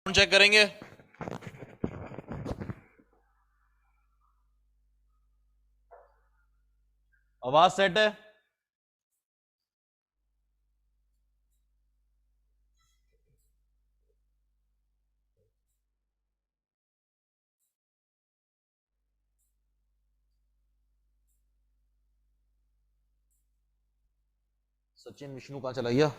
Check करेंगे। आवाज set है? सचिन विष्णु कहां चला गया?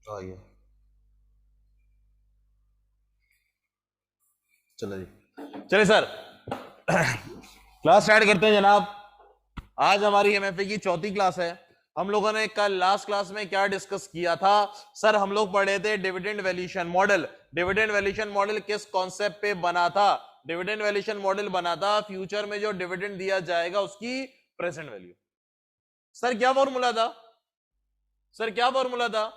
आइए, चलो जी, चलिए सर क्लास स्टार्ट करते हैं जनाब। आज हमारी एमएफए की चौथी क्लास है। हम लोगों ने कल लास्ट क्लास में क्या डिस्कस किया था सर? हम लोग पढ़े थे dividend valuation model. Dividend valuation model किस कॉन्सेप्ट पे बना था? डिविडेंड वैल्यूएशन मॉडल बना था फ्यूचर में जो डिविडेंड दिया जाएगा उसकी प्रेजेंट वैल्यू। सर क्या फॉर्मूला था? सर क्या फॉर्मूला था?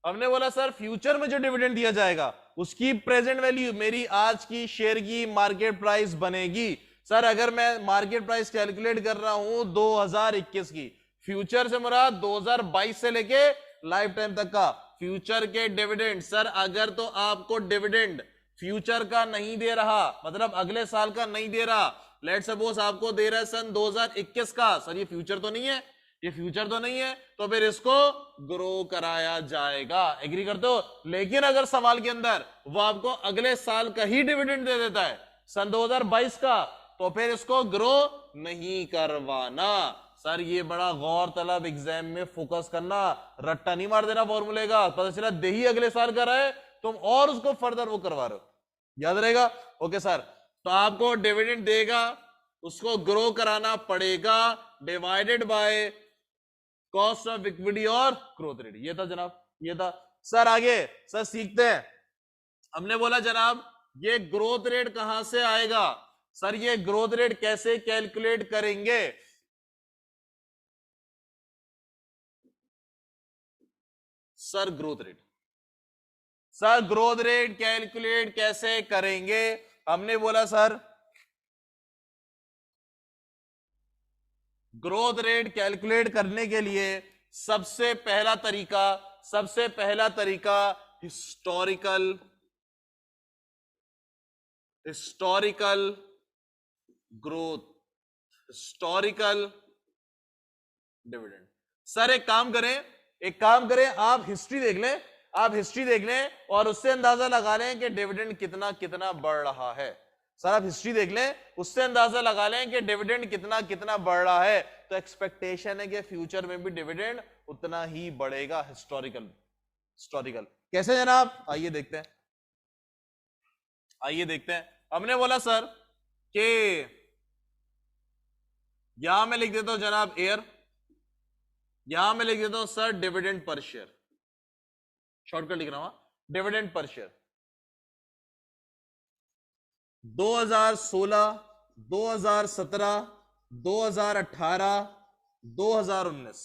हमने बोला सर फ्यूचर में जो डिविडेंड दिया जाएगा उसकी प्रेजेंट वैल्यू मेरी आज की शेयर की मार्केट प्राइस बनेगी। सर अगर मैं मार्केट प्राइस कैलकुलेट कर रहा हूं 2021 की, फ्यूचर से मुराद 2022 से लेके लाइफ टाइम तक का फ्यूचर के डिविडेंड। सर अगर तो आपको डिविडेंड फ्यूचर का नहीं दे रहा, मतलब अगले साल का नहीं दे रहा, लेट सपोज आपको दे रहा है सन 2021 का, सर ये फ्यूचर तो नहीं है, ये फ्यूचर तो नहीं है, तो फिर इसको ग्रो कराया जाएगा। एग्री करते हो? लेकिन अगर सवाल के अंदर वो आपको अगले साल का ही डिविडेंड दे देता है सन 2022 का, तो फिर इसको ग्रो नहीं करवाना। सर ये बड़ा गौर तलब एग्जाम में फोकस करना, रट्टा नहीं मार देना फॉर्मूले का। पता चला दे ही अगले साल का रहा है, तुम और उसको फर्दर वो करवा रहे हो। याद रहेगा? ओके सर, तो आपको डिविडेंड देगा, उसको ग्रो कराना पड़ेगा divided by cost of equity और ग्रोथ रेट। ये था जनाब, ये था। सर आगे सर सीखते हैं। हमने बोला जनाब ये ग्रोथ रेट कहां से आएगा? सर ये ग्रोथ रेट कैसे कैलकुलेट करेंगे? Sir growth rate, sir growth rate calculate कैसे करेंगे? हमने बोला सर ग्रोथ रेट कैलकुलेट करने के लिए सबसे पहला तरीका, सबसे पहला तरीका historical, historical growth, historical dividend. Sir एक काम करें, एक काम करें, आप हिस्ट्री देख लें, आप हिस्ट्री देख लें और उससे अंदाजा लगा लें कि डिविडेंड कितना कितना बढ़ रहा है। सर आप हिस्ट्री देख लें, उससे अंदाजा लगा लें कि डिविडेंड कितना कितना बढ़ रहा है, तो एक्सपेक्टेशन है कि फ्यूचर में भी डिविडेंड उतना ही बढ़ेगा। हिस्टोरिकल, हिस्टोरिकल कैसे जनाब? आइए देखते हैं, आइए देखते हैं। हमने बोला सर कि यहां मैं लिख देता हूं जनाब एयर, यहां मैं लिख देता हूं sir dividend per share, shortcut लिख रहा हूं, डिविडेंड पर शेयर 2016, 2017, 2018, 2019,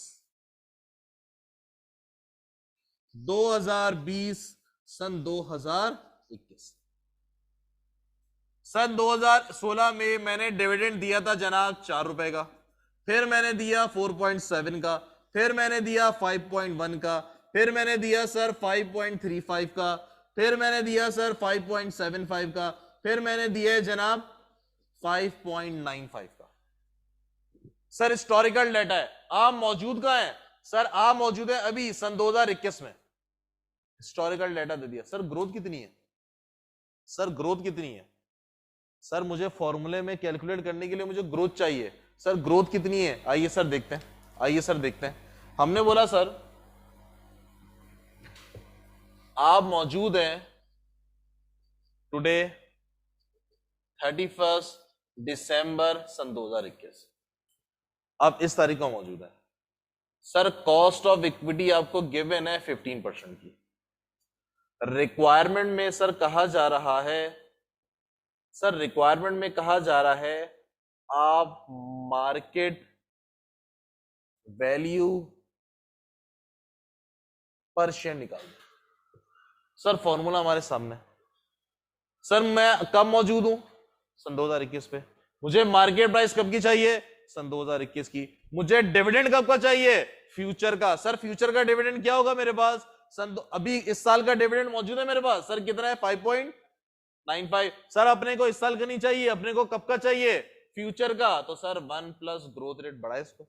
2020, सन 2021। सन 2016 में मैंने डिविडेंड दिया था जनाब 4 रुपए का, फिर मैंने दिया 4.7 का, फिर मैंने दिया 5.1 का, फिर मैंने दिया सर 5.35 का, फिर मैंने दिया सर 5.75 का, फिर मैंने दिया है जनाब 5.95 का। सर हिस्टोरिकल डाटा है, आप मौजूद कहां है? सर आप मौजूद है अभी सन 2021 में। हिस्टोरिकल डाटा दे दिया। सर ग्रोथ कितनी है? सर ग्रोथ कितनी है? सर मुझे फॉर्मूले में कैलकुलेट करने के लिए मुझे ग्रोथ चाहिए। सर ग्रोथ कितनी है? आइए सर देखते हैं, आइए सर देखते हैं। हमने बोला सर आप मौजूद हैं टुडे 31 दिसंबर सन 2021, आप इस तारीख को मौजूद है। सर कॉस्ट ऑफ इक्विटी आपको गिवन है 15% की। रिक्वायरमेंट में सर कहा जा रहा है, सर रिक्वायरमेंट में कहा जा रहा है आप मार्केट वैल्यू पर शेयर निकाल दो। सर फॉर्मूला हमारे सामने। सर मैं कब मौजूद हूं? सन 2021 पे। मुझे मार्केट प्राइस कब की चाहिए? सन 2021 की। मुझे डिविडेंड कब का चाहिए? फ्यूचर का। सर फ्यूचर का डिविडेंड क्या होगा मेरे पास? अभी इस साल का डिविडेंड मौजूद है मेरे पास। सर कितना है? 5.95। सर अपने को इस साल का नहीं चाहिए, अपने को कब का चाहिए? फ्यूचर का। तो सर 1 प्लस ग्रोथ रेट बढ़ा इसको,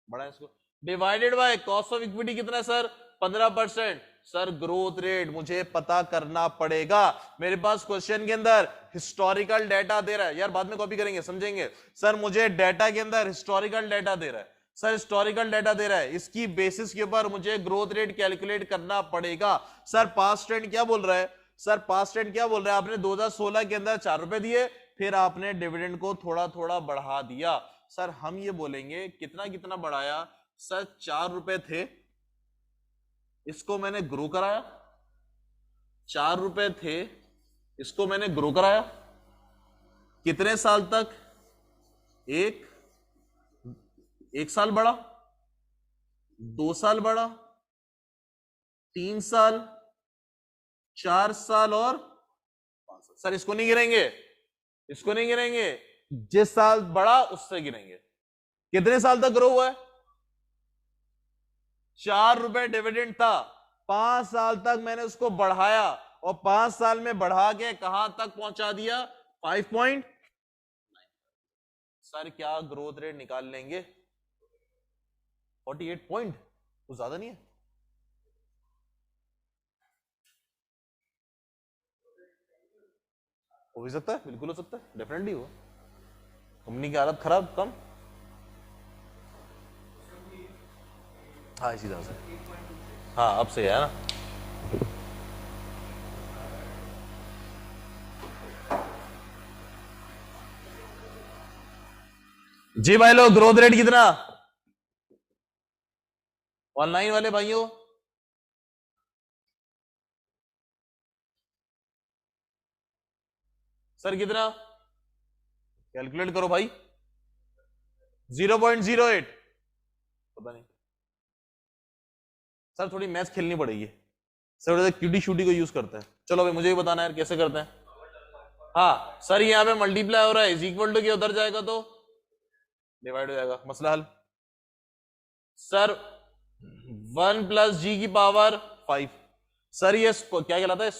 बढ़ा इसको, divided by cost of equity कितना है सर? 15%। सर ग्रोथ रेट मुझे पता करना पड़ेगा। मेरे पास क्वेश्चन के अंदर हिस्टोरिकल डाटा दे रहा है, यार बाद में कॉपी करेंगे समझेंगे। सर मुझे डाटा के अंदर हिस्टोरिकल डाटा दे रहा है, सर हिस्टोरिकल डाटा दे रहा है, इसकी बेसिस के ऊपर मुझे ग्रोथ रेट कैलकुलेट करना पड़ेगा। सर पास्ट ट्रेंड क्या बोल रहा है? सर पास्ट ट्रेंड क्या बोल रहा है? आपने 2016 के अंदर 4 रुपए दिए, फिर आपने डिविडेंड को थोड़ा थोड़ा बढ़ा दिया। सर हम ये बोलेंगे कितना कितना बढ़ाया? सर 4 रुपए थे, इसको मैंने ग्रो कराया। 4 रुपए थे, इसको मैंने ग्रो कराया। कितने साल तक? एक साल बढ़ा, 2 साल बढ़ा, 3 साल, 4 साल और 5 साल। सर इसको नहीं गिरेंगे, इसको नहीं गिरेंगे, जिस साल बढ़ा उससे गिरेंगे। कितने साल तक ग्रो हुआ है? 4 रुपए डिविडेंड था, 5 साल तक मैंने उसको बढ़ाया और 5 साल में बढ़ा के कहां तक पहुंचा दिया? 5 सर क्या ग्रोथ रेट निकाल लेंगे? 48 पॉइंट, कुछ ज्यादा नहीं है। हो भी सकता है, बिल्कुल हो सकता है, डेफिनेटली हो। कंपनी की हालत खराब कम। हाँ इसी तरह से, हाँ अब से है ना। जी भाई लोग ग्रोथ रेट कितना? ऑनलाइन वाले भाइयों सर कितना? कैलकुलेट करो भाई। 0.08, पता नहीं सर, थोड़ी मैथ खेलनी पड़ेगी सर, थोड़ा क्यूटी शूटी को यूज करते हैं। चलो भाई मुझे भी बताना यार कैसे करते हैं। हाँ सर यहाँ पे मल्टीप्लाई हो रहा है, इज इक्वल टू के उधर जाएगा तो डिवाइड हो जाएगा, मसला हल। सर 1 प्लस जी की पावर 5। सर ये क्या कहलाता है?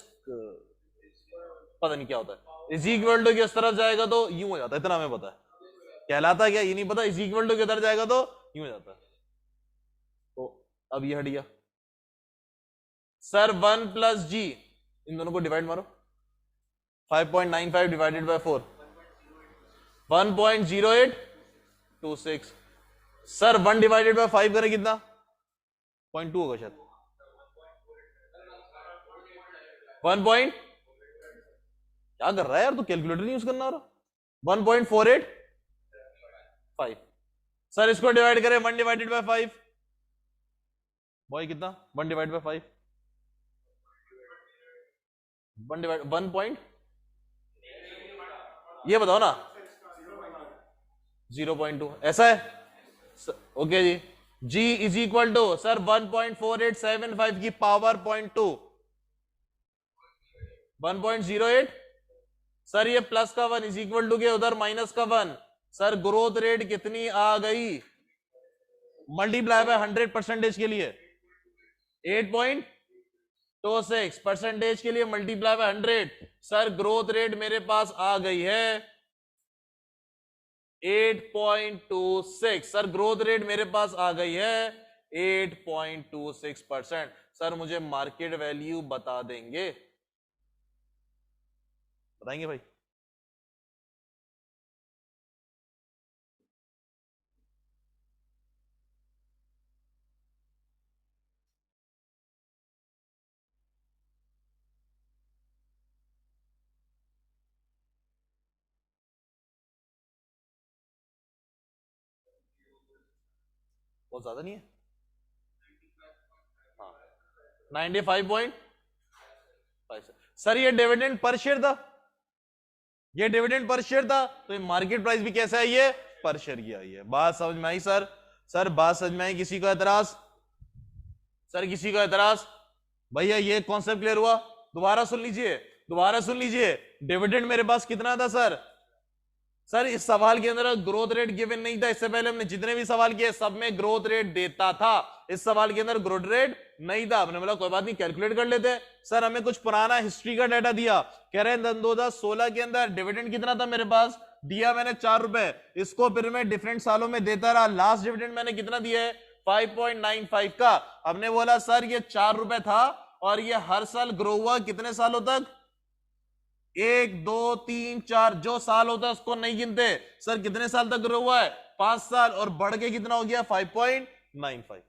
पता नहीं क्या होता है। इज इक्वल टू के इस तरफ जाएगा तो यूं हो जाता है, इतना हमें पता है। कहलाता क्या ये नहीं पता, इज इक्वल टू के उधर जाएगा तो यूं हो जाता है। तो अब ये हट गया। सर 1 प्लस जी, इन दोनों को डिवाइड मारो, 5.95 divided by 4, 1.0826। Sir 1 divided by 5 करें कितना? 0.2 होगा शायद। 1 पॉइंट, क्या कर रहा है यार तू? कैलकुलेटर नहीं यूज करना हो रहा। 1.485। सर इसको डिवाइड करें 1 डिवाइडेड बाय 5, बॉय कितना? 1 डिवाइड बाय 5, 1 डिवाइड 1 पॉइंट, ये बताओ ना। 0.2 ऐसा है। ओके जी। G is equal to sir 1.4875 की पावर 0.2, 1.08। सर ये प्लस का 1 इज इक्वल टू के उधर माइनस का 1। सर ग्रोथ रेट कितनी आ गई? मल्टीप्लाई बाय 100% के लिए 8.26 परसेंटेज के लिए multiply by 100। Sir growth rate मेरे पास आ गई है 8.26। सर ग्रोथ रेट मेरे पास आ गई है 8.26%। सर मुझे मार्केट वैल्यू बता देंगे? बताएंगे भाई? बहुत ज्यादा नहीं है? हाँ, 95.5। सर ये डिविडेंड पर शेयर था, ये डिविडेंड पर शेयर था, तो ये मार्केट प्राइस भी कैसा है, ये पर शेयर की आई है। बात समझ में आई सर? सर बात समझ में आई? किसी का एतराज? सर किसी का एतराज? भैया ये कॉन्सेप्ट क्लियर हुआ? दोबारा सुन लीजिए, दोबारा सुन लीजिए। डिविडेंड मेरे पास कितना था सर? सर इस सवाल के अंदर ग्रोथ रेट गिवन नहीं था, इससे पहले हमने जितने भी सवाल किए सब में ग्रोथ रेट देता था, इस सवाल के अंदर ग्रोथ रेट नहीं था। हमने बोला कोई बात नहीं, कैलकुलेट कर लेते हैं। सर हमें कुछ पुराना हिस्ट्री का डाटा दिया, कह रहे हैं 2016 के अंदर डिविडेंड कितना था मेरे पास, दिया मैंने 4 रुपए, इसको फिर मैं डिफरेंट सालों में देता रहा, लास्ट डिविडेंड मैंने कितना दिया है, 5.95 का। हमने बोला सर ये 4 रुपए था और ये हर साल ग्रो हुआ कितने सालों तक, 1 2 3 4, जो साल होता है उसको नहीं गिनते। सर कितने साल तक ग्रो हुआ है, 5 साल, और बढ़ के कितना हो गया, 5.95।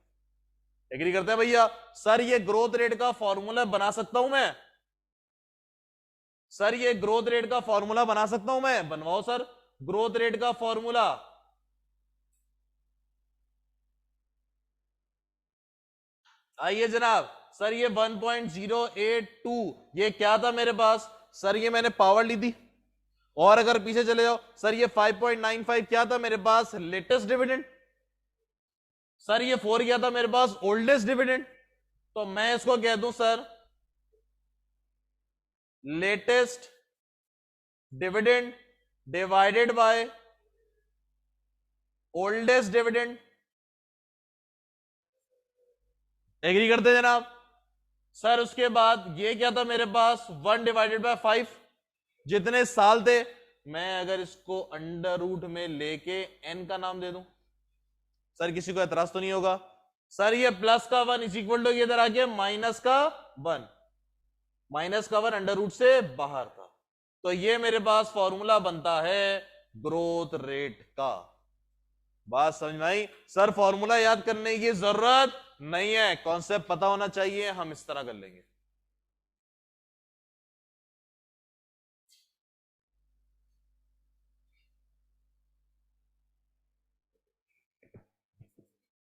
एग्री करते हैं भैया? सर ये ग्रोथ रेट का फॉर्मूला बना सकता हूं मैं? सर ये ग्रोथ रेट का फॉर्मूला बना सकता हूं मैं? बनवाओ सर ग्रोथ रेट का फॉर्मूला। आइए जनाब। सर ये 1.082 ये क्या था मेरे पास, सर ये मैंने पावर ली थी। और अगर पीछे चले जाओ सर, ये 5.95 क्या था मेरे पास, लेटेस्ट डिविडेंड। सर ये 4 क्या था मेरे पास, ओल्डेस्ट डिविडेंड। तो मैं इसको कह दूं sir latest dividend divided by oldest dividend. Agree करते हैं जनाब? सर उसके बाद ये क्या था मेरे पास, 1/5, जितने साल थे। मैं अगर इसको अंडर रूट में लेके n का नाम दे दूं, सर किसी को एतराज तो नहीं होगा? सर ये प्लस का 1 इज इक्वल टू इधर आके माइनस का 1, माइनस का 1 अंडर रूट से बाहर था। तो ये मेरे पास फॉर्मूला बनता है ग्रोथ रेट का। बात समझ में आई? सर फॉर्मूला याद करने की जरूरत नहीं है, कॉन्सेप्ट पता होना चाहिए, हम इस तरह कर लेंगे।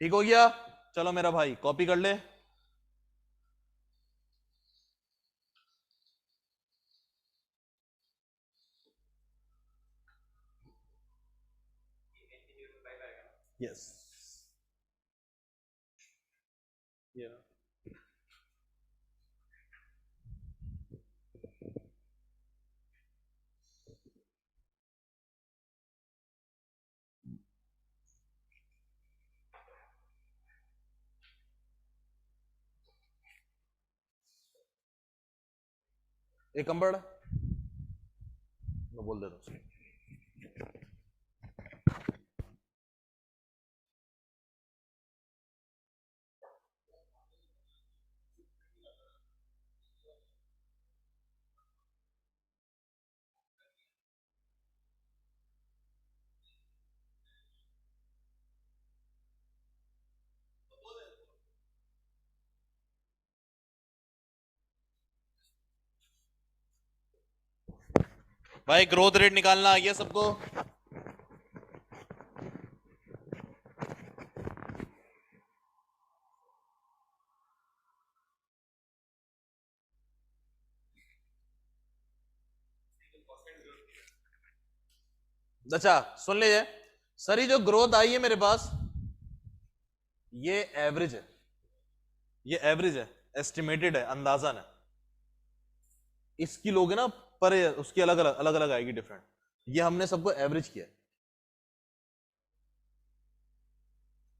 ठीक हो गया? चलो मेरा भाई कॉपी कर ले। यस, ये एक कंबड़ मैं बोल देता हूँ। भाई ग्रोथ रेट निकालना आ गया सबको? अच्छा सुन लीजिए, सर ये जो ग्रोथ आई है मेरे पास, ये एवरेज है, ये एवरेज है, एस्टिमेटेड है, अंदाजन है। इसकी लोग है ना पर उसकी अलग अलग अलग अलग आएगी डिफरेंट, ये हमने सबको एवरेज किया है।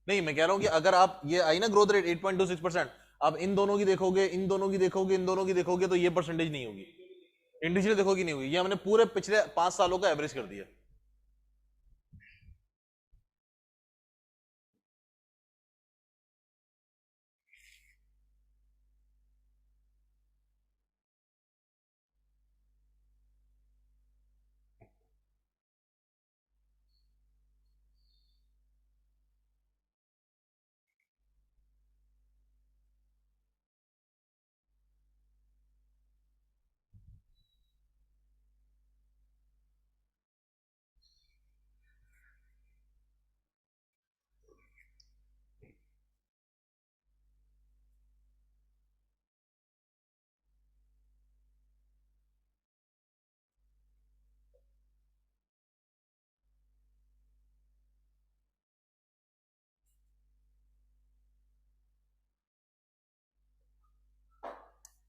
नहीं मैं कह रहा हूं कि अगर आप ये आई ना ग्रोथ रेट 8.26%, अब इन दोनों की देखोगे, इन दोनों की देखोगे, इन दोनों की देखोगे, तो ये परसेंटेज नहीं होगी, इंडिविजुअल देखोगी नहीं होगी। ये हमने पूरे पिछले 5 सालों का एवरेज कर दिया।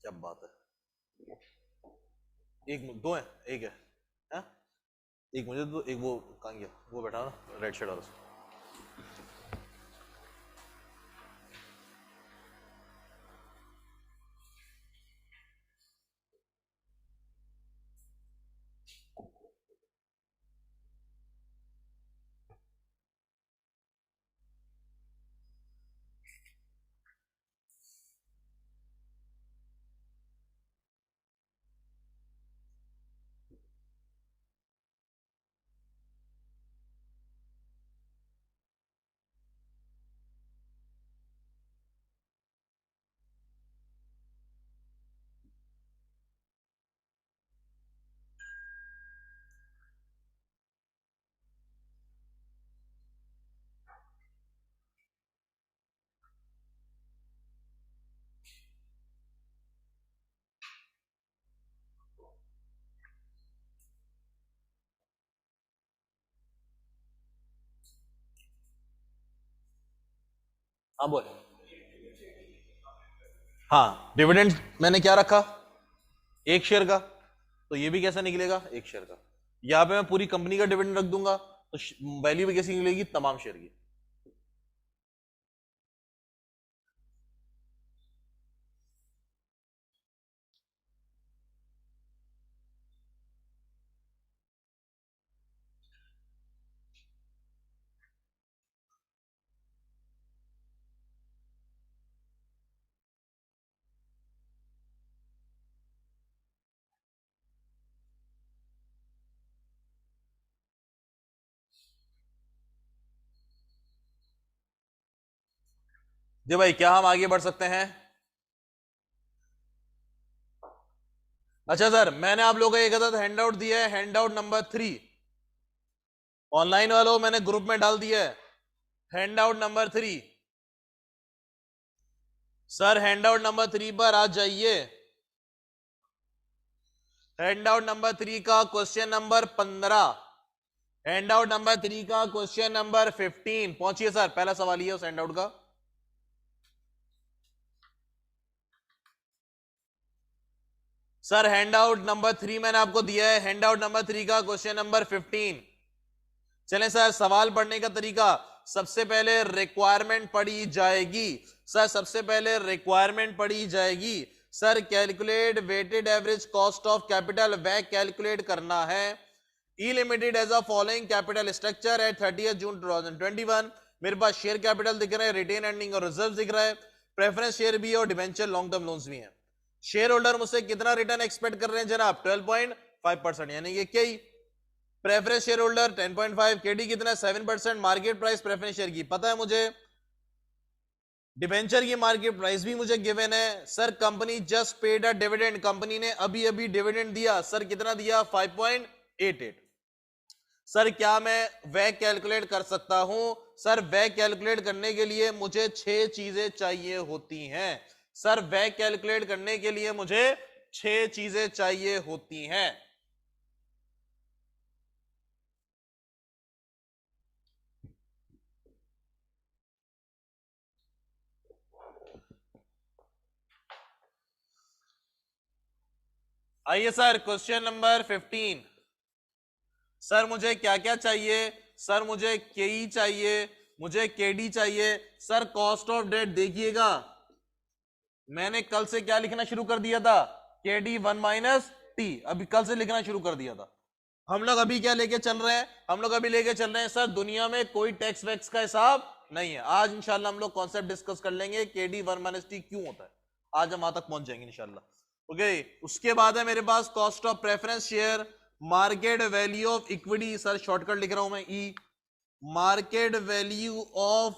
क्या बात है, एक दो है, एक है, हाँ? एक मुझे तो, एक वो कहाँ गया, वो बैठा ना रेड शर्ट वाला। हाँ बोल। हाँ डिविडेंड मैंने क्या रखा, एक शेयर का, तो ये भी कैसा निकलेगा, एक शेयर का। यहां पे मैं पूरी कंपनी का डिविडेंड रख दूंगा तो वैल्यू भी कैसी निकलेगी, तमाम शेयर की। जी भाई, क्या हम आगे बढ़ सकते हैं? अच्छा सर, मैंने आप लोगों को एक अदद हैंड आउट दिया है, हैंड आउट नंबर 3, ऑनलाइन वालों मैंने ग्रुप में डाल दिया है, hand out number 3। Sir hand out number 3 पर आ जाइए। हैंड आउट नंबर 3 का question number 15, hand out number 3 का क्वेश्चन नंबर 15, पहुंचिए सर, पहला सवाल ये उस हैंड आउट का। सर हैंड आउट नंबर 3 मैंने आपको दिया है, हैंड आउट नंबर 3 का क्वेश्चन नंबर 15। चलें सर, सवाल पढ़ने का तरीका, सबसे पहले रिक्वायरमेंट पढ़ी जाएगी। सर सबसे पहले रिक्वायरमेंट पढ़ी जाएगी। Sir calculate weighted average cost of capital, वह कैलकुलेट करना है। E limited as a following capital structure at 30 June 2021। मेरे पास शेयर कैपिटल दिख रहा है, रिटेन अर्निंग और रिजर्व दिख रहा है, प्रेफरेंस शेयर भी है और डिवेंचर लॉन्ग टर्म लोन्स भी हैं। शेयर होल्डर मुझसे कितना रिटर्न एक्सपेक्ट कर रहे हैं जनाब, 12.5%, यानी ये क्या ही। प्रेफरेंस शेयर होल्डर 10.5, केडी कितना, 7%। मार्केट प्राइस प्रेफरेंस शेयर की पता है मुझे, डिवेंचर की मार्केट प्राइस भी मुझे गिवन है। Sir company just paid a dividend, company ने अभी अभी डिविडेंड दिया, सर कितना दिया, 5.88। सर क्या मैं वह कैलकुलेट कर सकता हूं? सर वह कैलकुलेट करने के लिए मुझे 6 चीजें चाहिए होती हैं। सर वह कैलकुलेट करने के लिए मुझे 6 चीजें चाहिए होती हैं। आइए सर, क्वेश्चन नंबर 15। सर मुझे क्या क्या चाहिए? सर मुझे केई चाहिए, मुझे केडी चाहिए। सर कॉस्ट ऑफ डेट देखिएगा, मैंने कल से क्या लिखना शुरू कर दिया था, केडी 1 माइनस टी, अभी कल से लिखना शुरू कर दिया था। हम लोग अभी क्या लेके चल रहे हैं, हम लोग अभी लेके चल रहे हैं सर दुनिया में कोई टैक्स वैक्स का हिसाब नहीं है। आज इंशाल्लाह हम लोग कॉन्सेप्ट डिस्कस कर लेंगे, केडी 1 माइनस टी क्यों होता है, आज हम वहां तक पहुंच जाएंगे इंशाल्लाह। ओके, उसके बाद है मेरे पास cost of preference share, market value of equity, sir shortcut लिख रहा हूं मैं E, market value of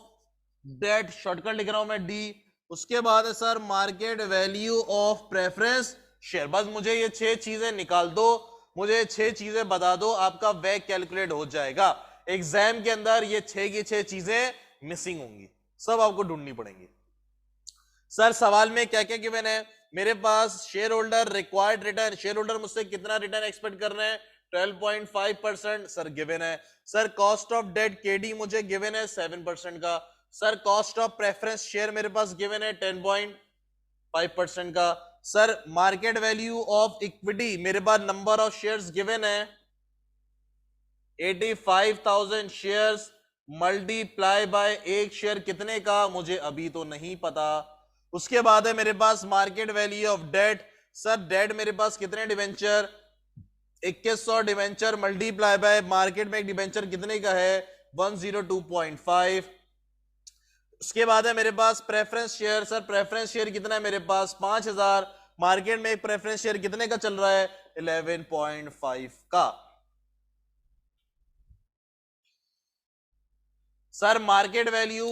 debt shortcut लिख रहा हूं मैं डी। उसके बाद है sir market value of preference share. बस मुझे ये 6 चीजें निकाल दो, मुझे 6 चीजें बता दो, आपका वैग कैलकुलेट हो जाएगा। एग्जाम के अंदर ये 6 की 6 चीजें मिसिंग होंगी, सब आपको ढूंढनी पड़ेंगी। सर सवाल में क्या क्या गिवन है, मेरे पास share holder required return, share holder मुझसे कितना रिटर्न एक्सपेक्ट कर रहे हैं, 12.5%, सर गिवन है। Sir cost of debt KD मुझे गिवन है 7% का। Sir cost of preference share मेरे पास गिवन है 10.5% का। Sir market value of equity, मेरे पास नंबर ऑफ शेयर्स गिवन है 85,000 शेयर्स, मल्टीप्लाई बाय एक शेयर कितने का मुझे अभी तो नहीं पता। उसके बाद है मेरे पास market value of debt. Sir debt मेरे पास कितने debenture, 2100 debenture multiply by market में एक डिवेंचर कितने का है 102.5। उसके बाद है मेरे पास preference share. Sir preference share कितना है मेरे पास 5000, मार्केट में एक प्रेफरेंस शेयर कितने का चल रहा है 11.5 का। Sir market value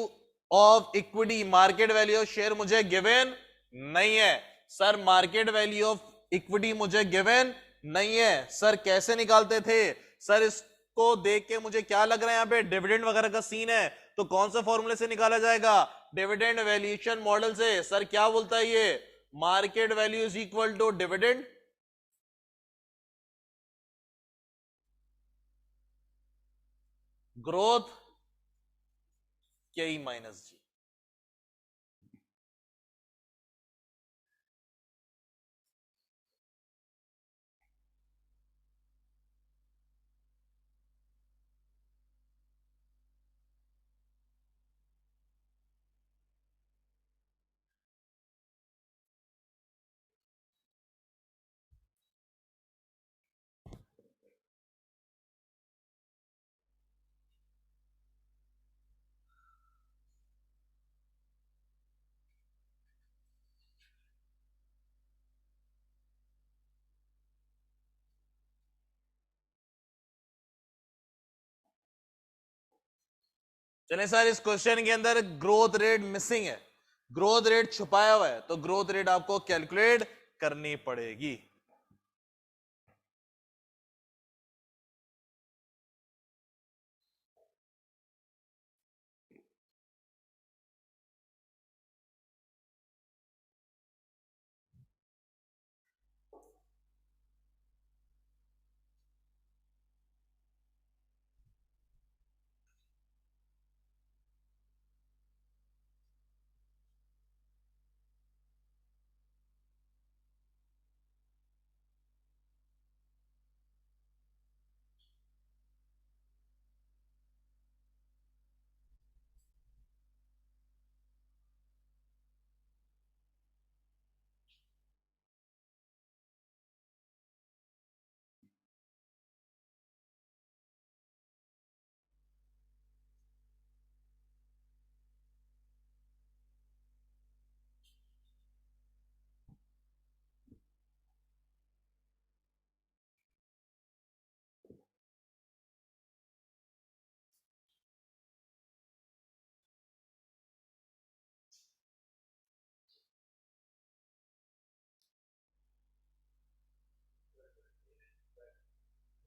of equity, market value of share मुझे गिवन नहीं है। Sir market value of equity मुझे गिवन नहीं है। सर कैसे निकालते थे? सर इसको देख के मुझे क्या लग रहा है, यहां पे डिविडेंड वगैरह का सीन है, तो कौन सा फॉर्मूले से निकाला जाएगा? डिविडेंड वैल्यूएशन मॉडल से। सर क्या बोलता है ये? Market value is equal to dividend growth K E minus जी। चले सर इस क्वेश्चन के अंदर ग्रोथ रेट मिसिंग है, ग्रोथ रेट छुपाया हुआ है, तो ग्रोथ रेट आपको कैलकुलेट करनी पड़ेगी।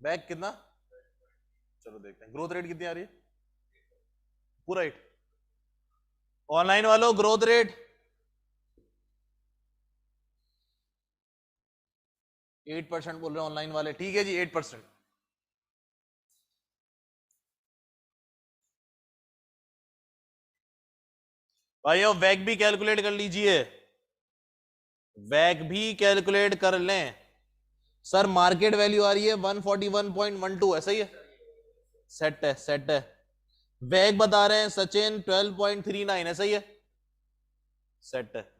बैक कितना? चलो देखते हैं ग्रोथ रेट कितनी आ रही है पूरा 8। ऑनलाइन वालों ग्रोथ रेट 8% बोल रहे हैं ऑनलाइन वाले, ठीक है जी 8%। भाइयों वैक भी कैलकुलेट कर लीजिए, वैक भी कैलकुलेट कर लें। सर मार्केट वैल्यू आ रही है 141.12, ऐसा ही है, सेट है सेट है। वैक बता रहे हैं सचिन 12.39, ऐसा ही है, सेट है।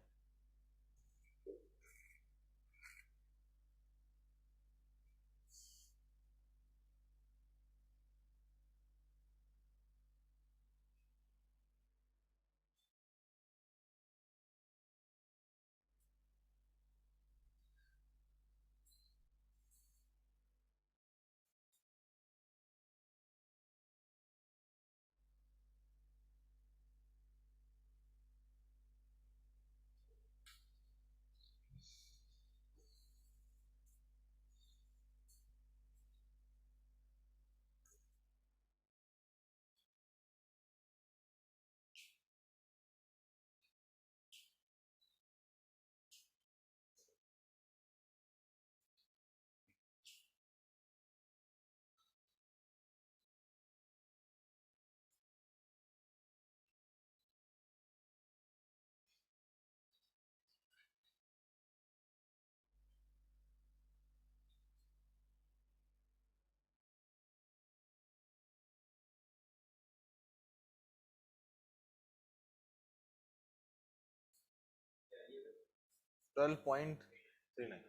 12.39।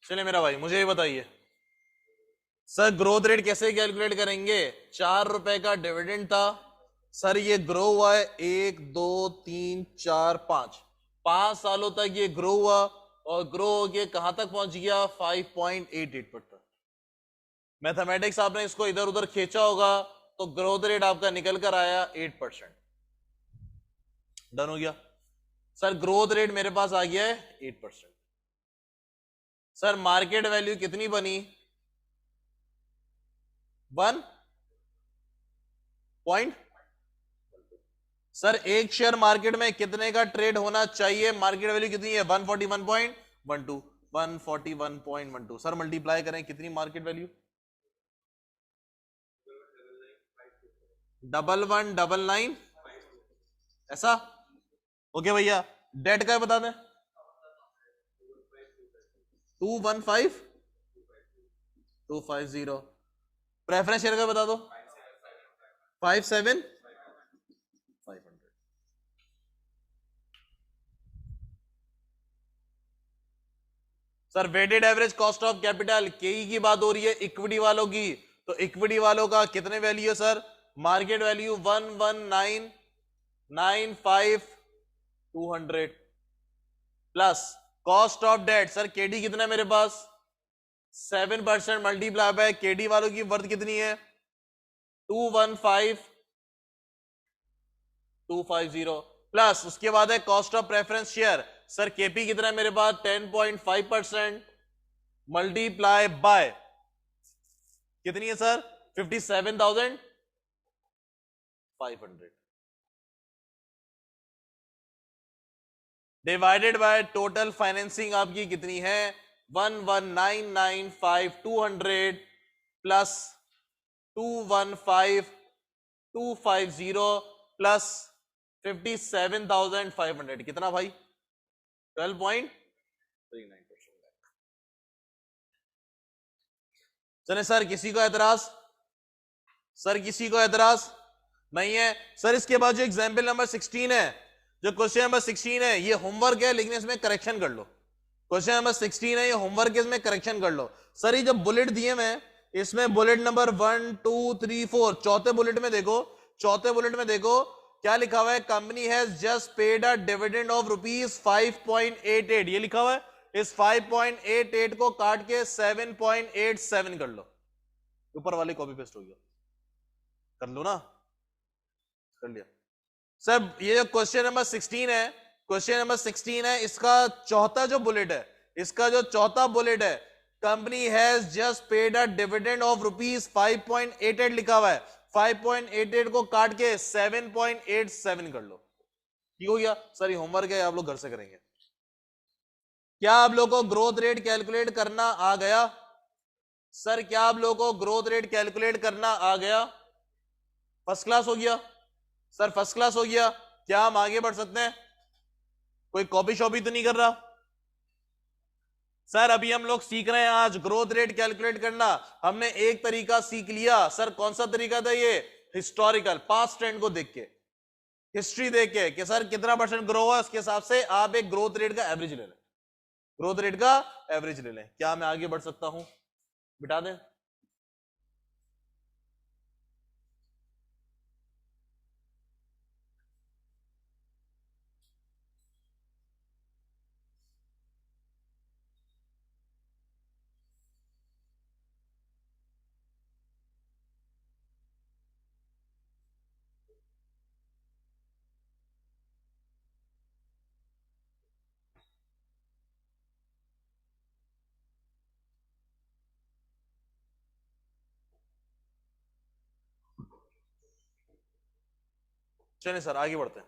चलिए मेरा भाई, मुझे ये बताइए सर, ग्रोथ रेट कैसे कैलकुलेट करेंगे? 4 रुपए का डिविडेंड था सर, ये ग्रो हुआ है 1 2 3 4 5, 5 सालों तक ये ग्रो हुआ और ग्रो होके कहां तक पहुंच गया? 5.88%। मैथमेटिक्स आपने इसको इधर उधर खींचा होगा तो ग्रोथ रेट आपका निकल कर आया 8%। डन हो गया सर, ग्रोथ रेट मेरे पास आ गया है 8%। सर मार्केट वैल्यू कितनी बनी? 1 सर एक शेयर मार्केट में कितने का ट्रेड होना चाहिए? मार्केट वैल्यू कितनी है? 141.12। 141.12 सर मल्टीप्लाई करें कितनी मार्केट वैल्यू? 1119 ऐसा? ओके भैया, डेट का बता दें। 215 250। प्रेफरेंस शेयर का बता दो। 57 500। Sir weighted average cost of capital KE की बात हो रही है, इक्विटी वालों की, तो इक्विटी वालों का कितने वैल्यू है sir? Market value 11995 plus cost of debt sir KD कितना है मेरे पास? 7% मल्टीप्लाई बाय केडी वालों की वर्थ कितनी है? 215 प्लस उसके बाद है cost of preference share sir KP कितना है मेरे पास? 10.5% मल्टीप्लाई बाय कितनी है sir? 57,500 divided by total financing आपकी कितनी है? 11995 प्लस 215 प्लस 57,500 कितना भाई? 12.39%। चले सर, किसी को एतराज? सर किसी को एतराज नहीं है? सर इसके बाद जो एग्जाम्पल नंबर 16 है, जो क्वेश्चन नंबर 16 है, ये होमवर्क है लेकिन इसमें करेक्शन कर लो। क्वेश्चन नंबर 16 है, ये होमवर्क है, इसमें करेक्शन कर लो। सर ये जो बुलेट दिए मैं, इसमें बुलेट नंबर 1 2 3 4, चौथे बुलेट में देखो, चौथे बुलेट में देखो क्या लिखा हुआ है? Company has just paid a dividend of ₹5.88, ये लिखा हुआ है। इस 5.88 को काट के 7.87 कर लो, ऊपर वाले कॉपी पेस्ट हो गया, कर लो ना, कर लिया। सर ये जो क्वेश्चन नंबर 16 है, क्वेश्चन नंबर 16 है, इसका चौथा जो बुलेट है, इसका जो चौथा बुलेट है, company has just paid a dividend of ₹5.88 लिखा हुआ है। 5.88 को काट के 7.87 कर लो, ठीक हो गया। सर ये होमवर्क है, आप लोग घर से करेंगे। क्या आप लोगों को ग्रोथ रेट कैलकुलेट करना आ गया? सर क्या आप लोगों को ग्रोथ रेट कैलकुलेट करना आ गया? फर्स्ट क्लास हो गया सर, फर्स्ट क्लास हो गया। क्या हम आगे बढ़ सकते हैं? कोई कॉपी शॉपी तो नहीं कर रहा? सर अभी हम लोग सीख रहे हैं आज ग्रोथ रेट कैलकुलेट करना। हमने एक तरीका सीख लिया सर, कौन सा तरीका था ये? हिस्टोरिकल, पास्ट ट्रेंड को देख के, हिस्ट्री देख के कि सर कितना परसेंट ग्रो हुआ, उसके हिसाब से आप एक ग्रोथ रेट का एवरेज ले लें, ग्रोथ रेट का एवरेज ले लें। क्या मैं आगे बढ़ सकता हूं? बिठा दें। चलिए सर आगे बढ़ते हैं।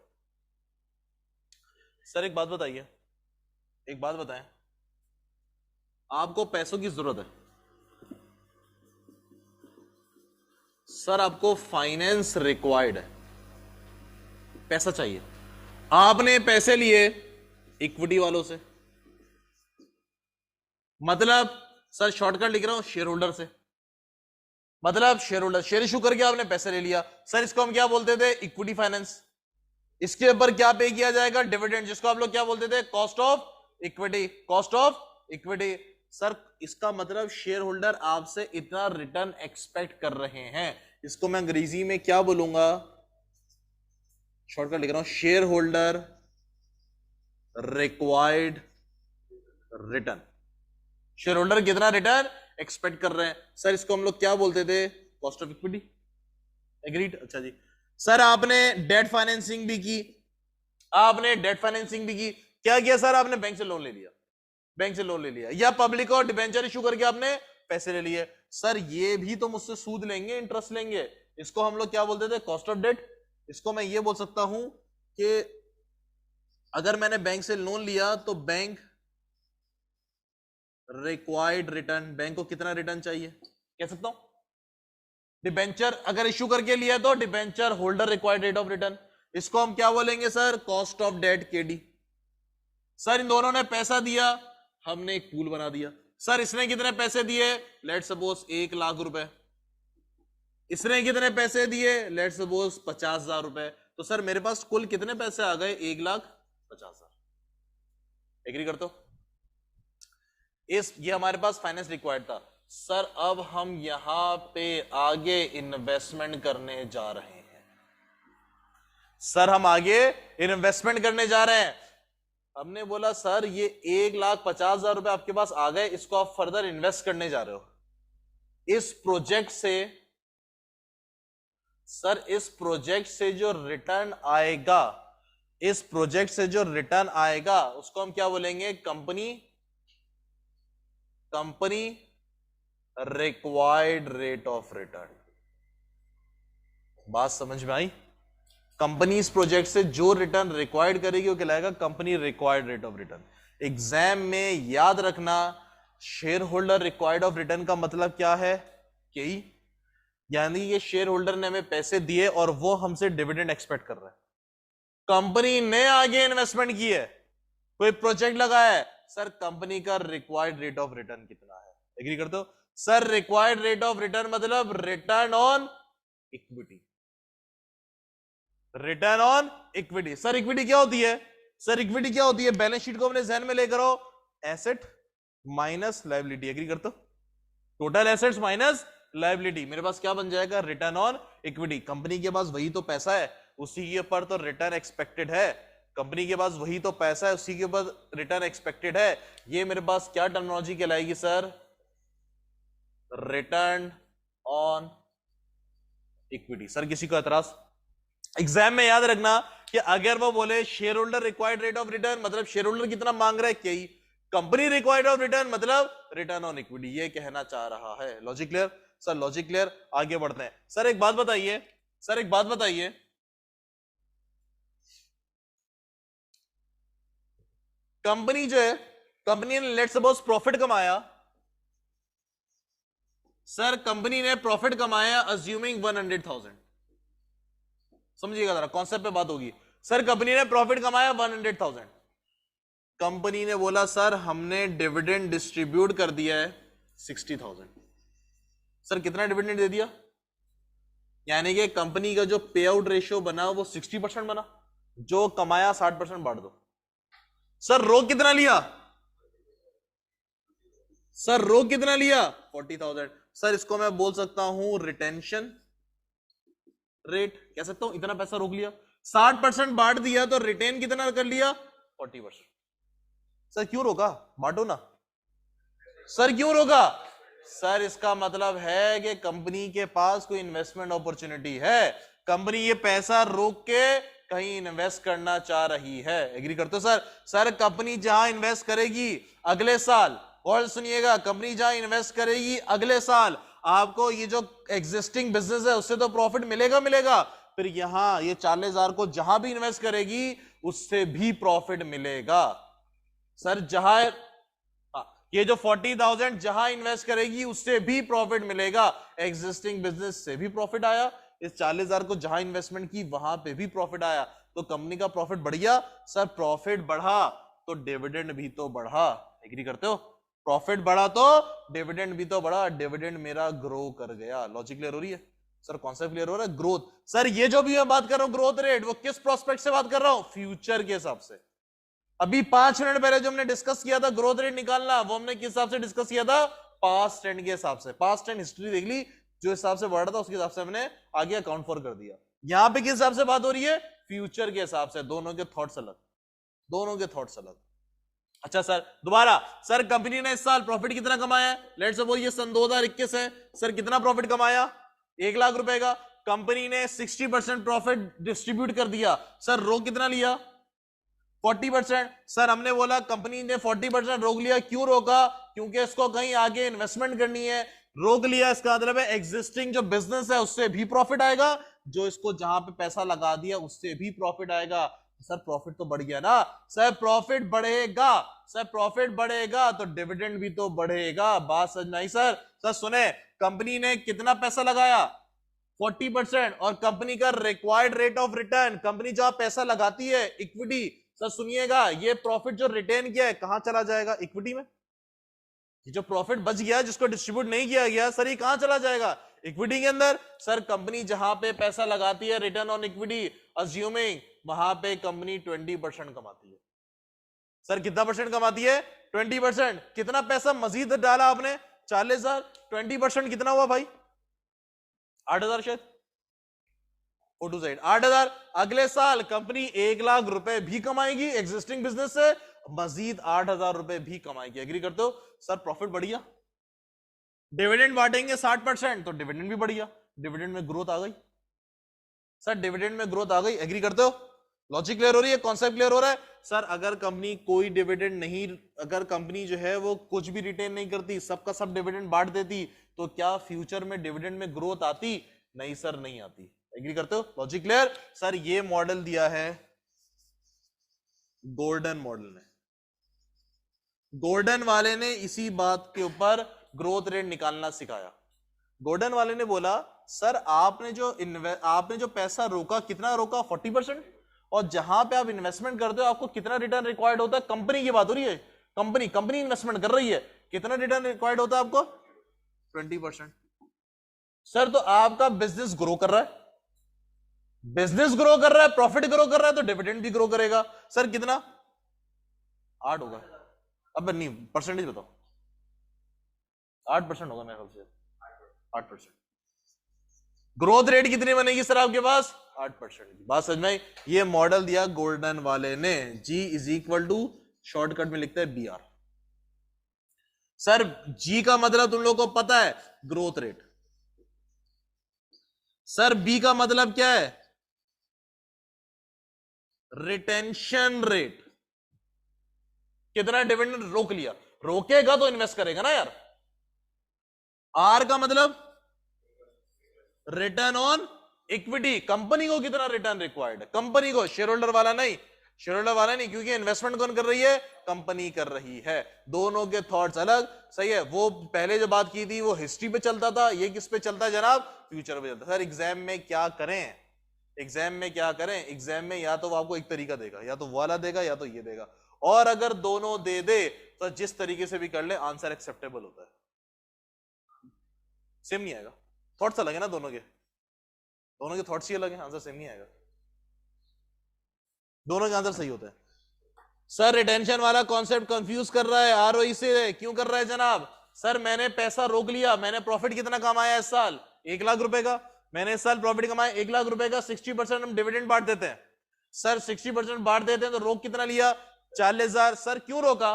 सर एक बात बताइए, एक बात बताएं, आपको पैसों की जरूरत है सर, आपको फाइनेंस रिक्वायर्ड है, पैसा चाहिए, आपने पैसे लिए इक्विटी वालों से, मतलब सर शॉर्टकट लिख रहा हूं शेयर होल्डर से, मतलब शेयर होल्डर शेयर इशू करके आपने पैसे ले लिया सर, इसको हम क्या बोलते थे, इक्विटी फाइनेंस। इसके ऊपर क्या पे किया जाएगा, डिविडेंड, जिसको आप लोग क्या बोलते थे, cost of equity, cost of equity. Sir इसका मतलब शेयर होल्डर आपसे इतना रिटर्न एक्सपेक्ट कर रहे हैं, इसको मैं अंग्रेजी में क्या बोलूंगा, शॉर्टकट लिख रहा हूं, share holder required return, share holder कितना रिटर्न एक्सपेक्ट कर रहे हैं सर, इसको हम लोग क्या बोलते थे, कॉस्ट ऑफ इक्विटी। एग्रीड। अच्छा जी, सर आपने डेट फाइनेंसिंग भी की, आपने डेट फाइनेंसिंग भी की, क्या किया सर, आपने बैंक से लोन ले लिया, बैंक से लोन ले लिया, या पब्लिक और डिबेंचर इशू करके आपने पैसे ले लिए सर, ये भी तो मुझसे सूद लेंगे, इंटरेस्ट लेंगे, इसको हम लोग क्या बोलते थे, कॉस्ट ऑफ डेट। इसको मैं ये बोल सकता हूं कि अगर मैंने बैंक से लोन लिया तो बैंक रिक्वायर्ड रिटर्न, बैंक को कितना रिटर्न चाहिए कह सकता हूं, डिबेंचर अगर इशू करके लिया तो debenture holder required rate of return, इसको हम क्या बोलेंगे sir, cost of debt KD. Sir इन दोनों ने पैसा दिया, हमने एक पूल बना दिया, सर इसने कितने पैसे दिए, लेट सपोज 1 लाख रुपए, इसने कितने पैसे दिए, लेट सपोज 50,000 रुपए, तो सर मेरे पास कुल कितने पैसे आ गए, 1,50,000। एग्री करते हो, ये हमारे पास फाइनेंस रिक्वायर्ड था सर। अब हम यहां पे आगे इन्वेस्टमेंट करने जा रहे हैं सर, हम आगे इन्वेस्टमेंट करने जा रहे हैं। हमने बोला सर ये 1,50,000 रुपए आपके पास आ गए, इसको आप फर्दर इन्वेस्ट करने जा रहे हो। इस प्रोजेक्ट से सर, इस प्रोजेक्ट से जो रिटर्न आएगा, इस प्रोजेक्ट से जो रिटर्न आएगा उसको हम क्या बोलेंगे, company required rate of return. बात समझ में आई, कंपनी इस प्रोजेक्ट से जो रिटर्न रिक्वायर्ड करेगी वो कहलाएगा company required rate of return. Exam में याद रखना, share holder required of return का मतलब क्या है, यही, यानी ये शेयर होल्डर ने हमें पैसे दिए और वो हमसे डिविडेंड एक्सपेक्ट कर रहा है। कंपनी ने आगे इन्वेस्टमेंट की है, कोई प्रोजेक्ट लगाया है, सर कंपनी का रिक्वायर्ड रेट ऑफ रिटर्न कितना है, एग्री करते हो sir. Required rate of return मतलब return on equity, return on equity. Sir equity क्या होती है, सर इक्विटी क्या होती है, बैलेंस शीट को अपने जहन में लेकर आओ, एसेट माइनस लायबिलिटी, एग्री करते हो, टोटल एसेट्स माइनस लायबिलिटी, मेरे पास क्या बन जाएगा, रिटर्न ऑन इक्विटी। कंपनी के पास वही तो पैसा है, उसी के ऊपर तो रिटर्न एक्सपेक्टेड है, कंपनी के पास वही तो पैसा है, उसी के ऊपर रिटर्न एक्सपेक्टेड है। ये मेरे पास क्या टर्मिनोलॉजी कहलाएगी sir, return on equity. Sir किसी को एतराज, एग्जाम में याद रखना कि अगर वो बोले share holder required rate of return मतलब शेयर होल्डर कितना मांग रहा है, क्या कंपनी रिक्वायर्ड ऑफ रिटर्न मतलब रिटर्न ऑन इक्विटी, ये कहना चाह रहा है। Logic clear sir, logic clear, आगे बढ़ते हैं। सर एक बात बताइए, सर एक बात बताइए, कंपनी जो है, कंपनी ने लेट्स सपोज प्रॉफिट कमाया, सर कंपनी ने प्रॉफिट कमाया अज्यूमिंग 100,000, समझिएगा जरा, कॉन्सेप्ट पे बात होगी। सर कंपनी ने प्रॉफिट कमाया 100,000, कंपनी ने बोला सर हमने डिविडेंड डिस्ट्रीब्यूट कर दिया है 60,000। सर कितना डिविडेंड दे दिया, यानी कि कंपनी का जो पे आउट रेशियो बना वो 60% बना, जो कमाया 60% बांट दो। सर रोक कितना लिया, सर रोक कितना लिया 40,000। सर इसको मैं बोल सकता हूं रिटेंशन रेट, कह सकता हूं इतना पैसा रोक लिया, 60% बांट दिया तो रिटेन कितना कर लिया 40%। सर क्यों रोका, बांटो ना, सर क्यों रोका, सर इसका मतलब है कि कंपनी के पास कोई इन्वेस्टमेंट अपॉर्चुनिटी है, कंपनी ये पैसा रोक के कहीं इन्वेस्ट करना चाह रही है, एग्री करते हो सर। सर कंपनी जहां इन्वेस्ट करेगी अगले साल, और सुनिएगा, कंपनी जहां इन्वेस्ट करेगी अगले साल आपको ये जो एग्जिस्टिंग बिजनेस है उससे तो प्रॉफिट मिलेगा, फिर यहां ये 40,000 को जहां भी इन्वेस्ट करेगी उससे भी प्रॉफिट मिलेगा। सर जहां ये जो 40,000 जहां इन्वेस्ट करेगी उससे भी प्रॉफिट मिलेगा। एग्जिस्टिंग बिजनेस से भी प्रॉफिट आया, इस 40,000 को जहां इन्वेस्टमेंट की वहां पे भी प्रॉफिट आया, तो कंपनी का प्रॉफिट बढ़ गया। सर प्रॉफिट बढ़ा तो डिविडेंड भी तो बढ़ा, एग्री करते हो? प्रॉफिट बढ़ा तो डिविडेंड भी तो बढ़ा, डिविडेंड मेरा ग्रो कर गया। लॉजिक क्लियर हो रही है? सर कॉन्सेप्ट क्लियर हो रहा है? ग्रोथ, सर ये जो भी मैं बात कर रहा हूं ग्रोथ रेट, वो किस प्रोस्पेक्ट से बात कर रहा हूं? फ्यूचर के हिसाब से। अभी 5 मिनट पहले जो हमने डिस्कस किया था ग्रोथ रेट निकालना, वो हमने किस हिसाब से डिस्कस किया था? पास्ट ट्रेंड के हिसाब से। पास्ट ट्रेंड हिस्ट्री देख ली, जो हिसाब से बढ़ रहा था उसके हिसाब से हमने आगे अकाउंट फॉर कर दिया। यहां पे किस हिसाब से बात हो रही है? फ्यूचर के हिसाब से। दोनों के थॉट्स अलग, दोनों के थॉट्स अलग। अच्छा सर दोबारा, सर कंपनी ने इस साल प्रॉफिट कितना कमाया है? लेट्स सपोज ये सन 2021 है, सर कितना प्रॉफिट कमाया? 1 लाख रुपए का। कंपनी ने 60% प्रॉफिट डिस्ट्रीब्यूट कर दिया, सर रोक कितना लिया? 40%। सर हमने बोला कंपनी ने 40% रोक लिया, क्यों रोका? क्योंकि इसको कहीं आगे इन्वेस्टमेंट करनी है, रोक लिया। इसका मतलब है एग्जिस्टिंग जो बिजनेस है उससे भी प्रॉफिट आएगा, जो इसको जहां पे पैसा लगा दिया उससे भी प्रॉफिट आएगा। सर प्रॉफिट तो बढ़ गया ना? सर प्रॉफिट बढ़ेगा, सर प्रॉफिट बढ़ेगा तो डिविडेंड भी तो बढ़ेगा। बात समझ में आई सर? सर सुने, कंपनी ने कितना पैसा लगाया? 40%। और कंपनी का required rate of return, company जहां पैसा लगाती है इक्विटी, सर सुनिएगा, ये प्रॉफिट जो रिटेन किया है कहां चला जाएगा? इक्विटी में। ये जो प्रॉफिट बच गया जिसको डिस्ट्रीब्यूट नहीं किया गया, सर ये कहां चला जाएगा? इक्विटी के अंदर। सर कंपनी जहां पे पैसा लगाती है रिटर्न ऑन इक्विटी, अज्यूमिंग वहां पे कंपनी 20% कमाती है। सर कितना परसेंट कमाती है? 20%। कितना पैसा मजीद डाला आपने? 40,000। 20% कितना हुआ भाई? 8,000 शायद, 8,000। अगले साल कंपनी 1 लाख रुपए भी कमाएगी एग्जिस्टिंग बिजनेस से, मजीद 8,000 रुपए भी कमाएगी। एग्री करते हो? सर प्रॉफिट बढ़िया। डिविडेंड बांटेंगे 60%, तो डिविडेंड भी बढ़िया, डिविडेंड में ग्रोथ आ गई। सर डिविडेंड में ग्रोथ आ गई, एग्री करते हो? लॉजिक क्लियर हो रही है? कॉन्सेप्ट क्लियर हो रहा है? सर अगर कंपनी कोई डिविडेंड नहीं, अगर कंपनी जो है वो कुछ भी रिटेन नहीं करती, सबका सब डिविडेंड बांट देती, तो क्या फ्यूचर में डिविडेंड में ग्रोथ आती? नहीं सर, नहीं आती। एग्री करते हो? Logic clear? सर ये मॉडल दिया है गोल्डन मॉडल ने, गोल्डन वाले ने इसी बात के ऊपर ग्रोथ रेट निकालना सिखाया। गोल्डन वाले ने बोला सर आपने जो पैसा रोका, कितना रोका? 40%। और जहां पे आप इन्वेस्टमेंट करते हो आपको कितना रिटर्न रिक्वायर्ड होता है? कंपनी की बात हो रही है, कंपनी इन्वेस्टमेंट कर रही है, कितना रिटर्न रिक्वायर्ड होता है आपको? 20%। सर तो आपका बिजनेस ग्रो कर रहा है, बिजनेस ग्रो कर रहा है, प्रॉफिट ग्रो कर रहा है, तो डिविडेंड भी ग्रो करेगा। सर कितना? 8 होगा। अब नहीं, परसेंटेज बताओ। 8% होगा मेरे ख्याल से, 8%। ग्रोथ रेट कितनी बनेगी सर आपके पास? 8%। बात समझ में? ये मॉडल दिया गोल्डन वाले ने। G is equal to, shortcut में लिखते हैं BR। सर G का मतलब तुम लोगों को पता है, ग्रोथ रेट। सर B का मतलब क्या है? Retention rate. कितना डिविडेंड रोक लिया, रोकेगा तो इन्वेस्ट करेगा ना यार। R का मतलब रिटर्न ऑन इक्विटी, कंपनी को कितना रिटर्न रिक्वायर्ड है, कंपनी को, शेयर होल्डर वाला नहीं, शेयर होल्डर वाला नहीं, क्योंकि इन्वेस्टमेंट कौन कर रही है? कंपनी कर रही है। दोनों के थॉट्स अलग, सही है। वो पहले जो बात की थी वो हिस्ट्री पे चलता था, ये किस पे चलता है जनाब? फ्यूचर पे चलता है। सर एग्जाम में क्या करें? एग्जाम में क्या करें? एग्जाम में या तो वो आपको एक तरीका देगा, या तो वाला देगा, या तो ये देगा, और अगर दोनों दे दे तो जिस तरीके से भी कर ले आंसर एक्सेप्टेबल होता है। सेम नहीं आएगा, थॉट्स अलग है ना दोनों के, दोनों के थॉट्स ही अलग हैं, आंसर सेम नहीं आएगा, दोनों के आंसर सही होते हैं। सर रिटेंशन वाला कॉन्सेप्ट कंफ्यूज कर रहा है आरओई से, क्यों कर रहा है जनाब? सर मैंने पैसा रोक लिया, मैंने प्रॉफिट कितना कमाया इस साल? 1 लाख रुपए का। मैंने इस साल प्रॉफिट कमाया 1 लाख रुपए का, 60% हम डिविडेंड बांट देते हैं। सर 60% बांट देते हैं तो रोक कितना लिया? 40,000। सर क्यों रोका?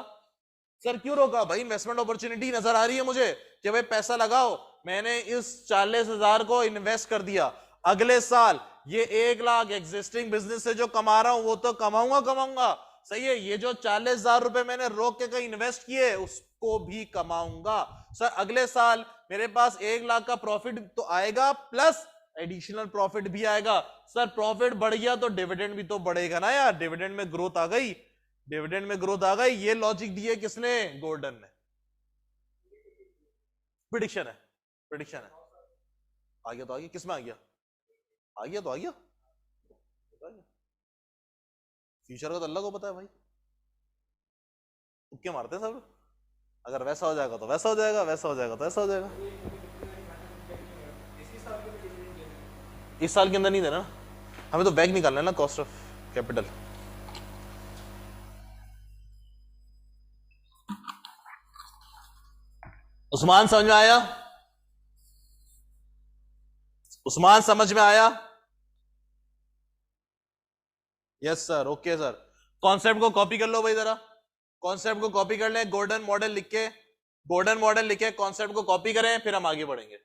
सर क्यों रोका? भाई इन्वेस्टमेंट अपॉर्चुनिटी नजर आ रही है मुझे कि भाई पैसा लगाओ, मैंने इस 40,000 को इन्वेस्ट कर दिया, अगले साल ये 1 लाख एग्जिस्टिंग बिजनेस से जो कमा रहा हूं वो तो कमाऊंगा, सही है। ये जो 40,000 रुपए मैंने रोक के कहीं इन्वेस्ट किए उसको भी कमाऊंगा। सर अगले साल मेरे पास 1 लाख का प्रॉफिट तो आएगा, प्लस एडिशनल प्रॉफिट भी आएगा। सर प्रॉफिट बढ़ गया तो डिविडेंड भी तो बढ़ेगा ना यार, डिविडेंड में ग्रोथ आ गई, डिविडेंड में ग्रोथ आ गई। ये लॉजिक दिए किसने? गोल्डन ने। प्रिडिक्शन है, प्रिडिक्शन है। आ गया तो आ गया, किसमें आ गया? आ गया तो आ गया, फ्यूचर का तो अल्लाह को पता है भाई, तुक्के मारते हैं सब। अगर वैसा हो जाएगा तो वैसा हो जाएगा, वैसा हो जाएगा तो ऐसा हो जाएगा। इस साल के अंदर नहीं देना, हमें तो बैक निकालना है ना, कॉस्ट ऑफ कैपिटल। उस्मान समझ में आया? उस्मान समझ में आया? Yes sir, okay sir. Concept को कॉपी कर लो भाई जरा, कॉन्सेप्ट को कॉपी कर ले, गोल्डन मॉडल लिख के, गोल्डन मॉडल लिखे कॉन्सेप्ट को कॉपी करें, फिर हम आगे बढ़ेंगे।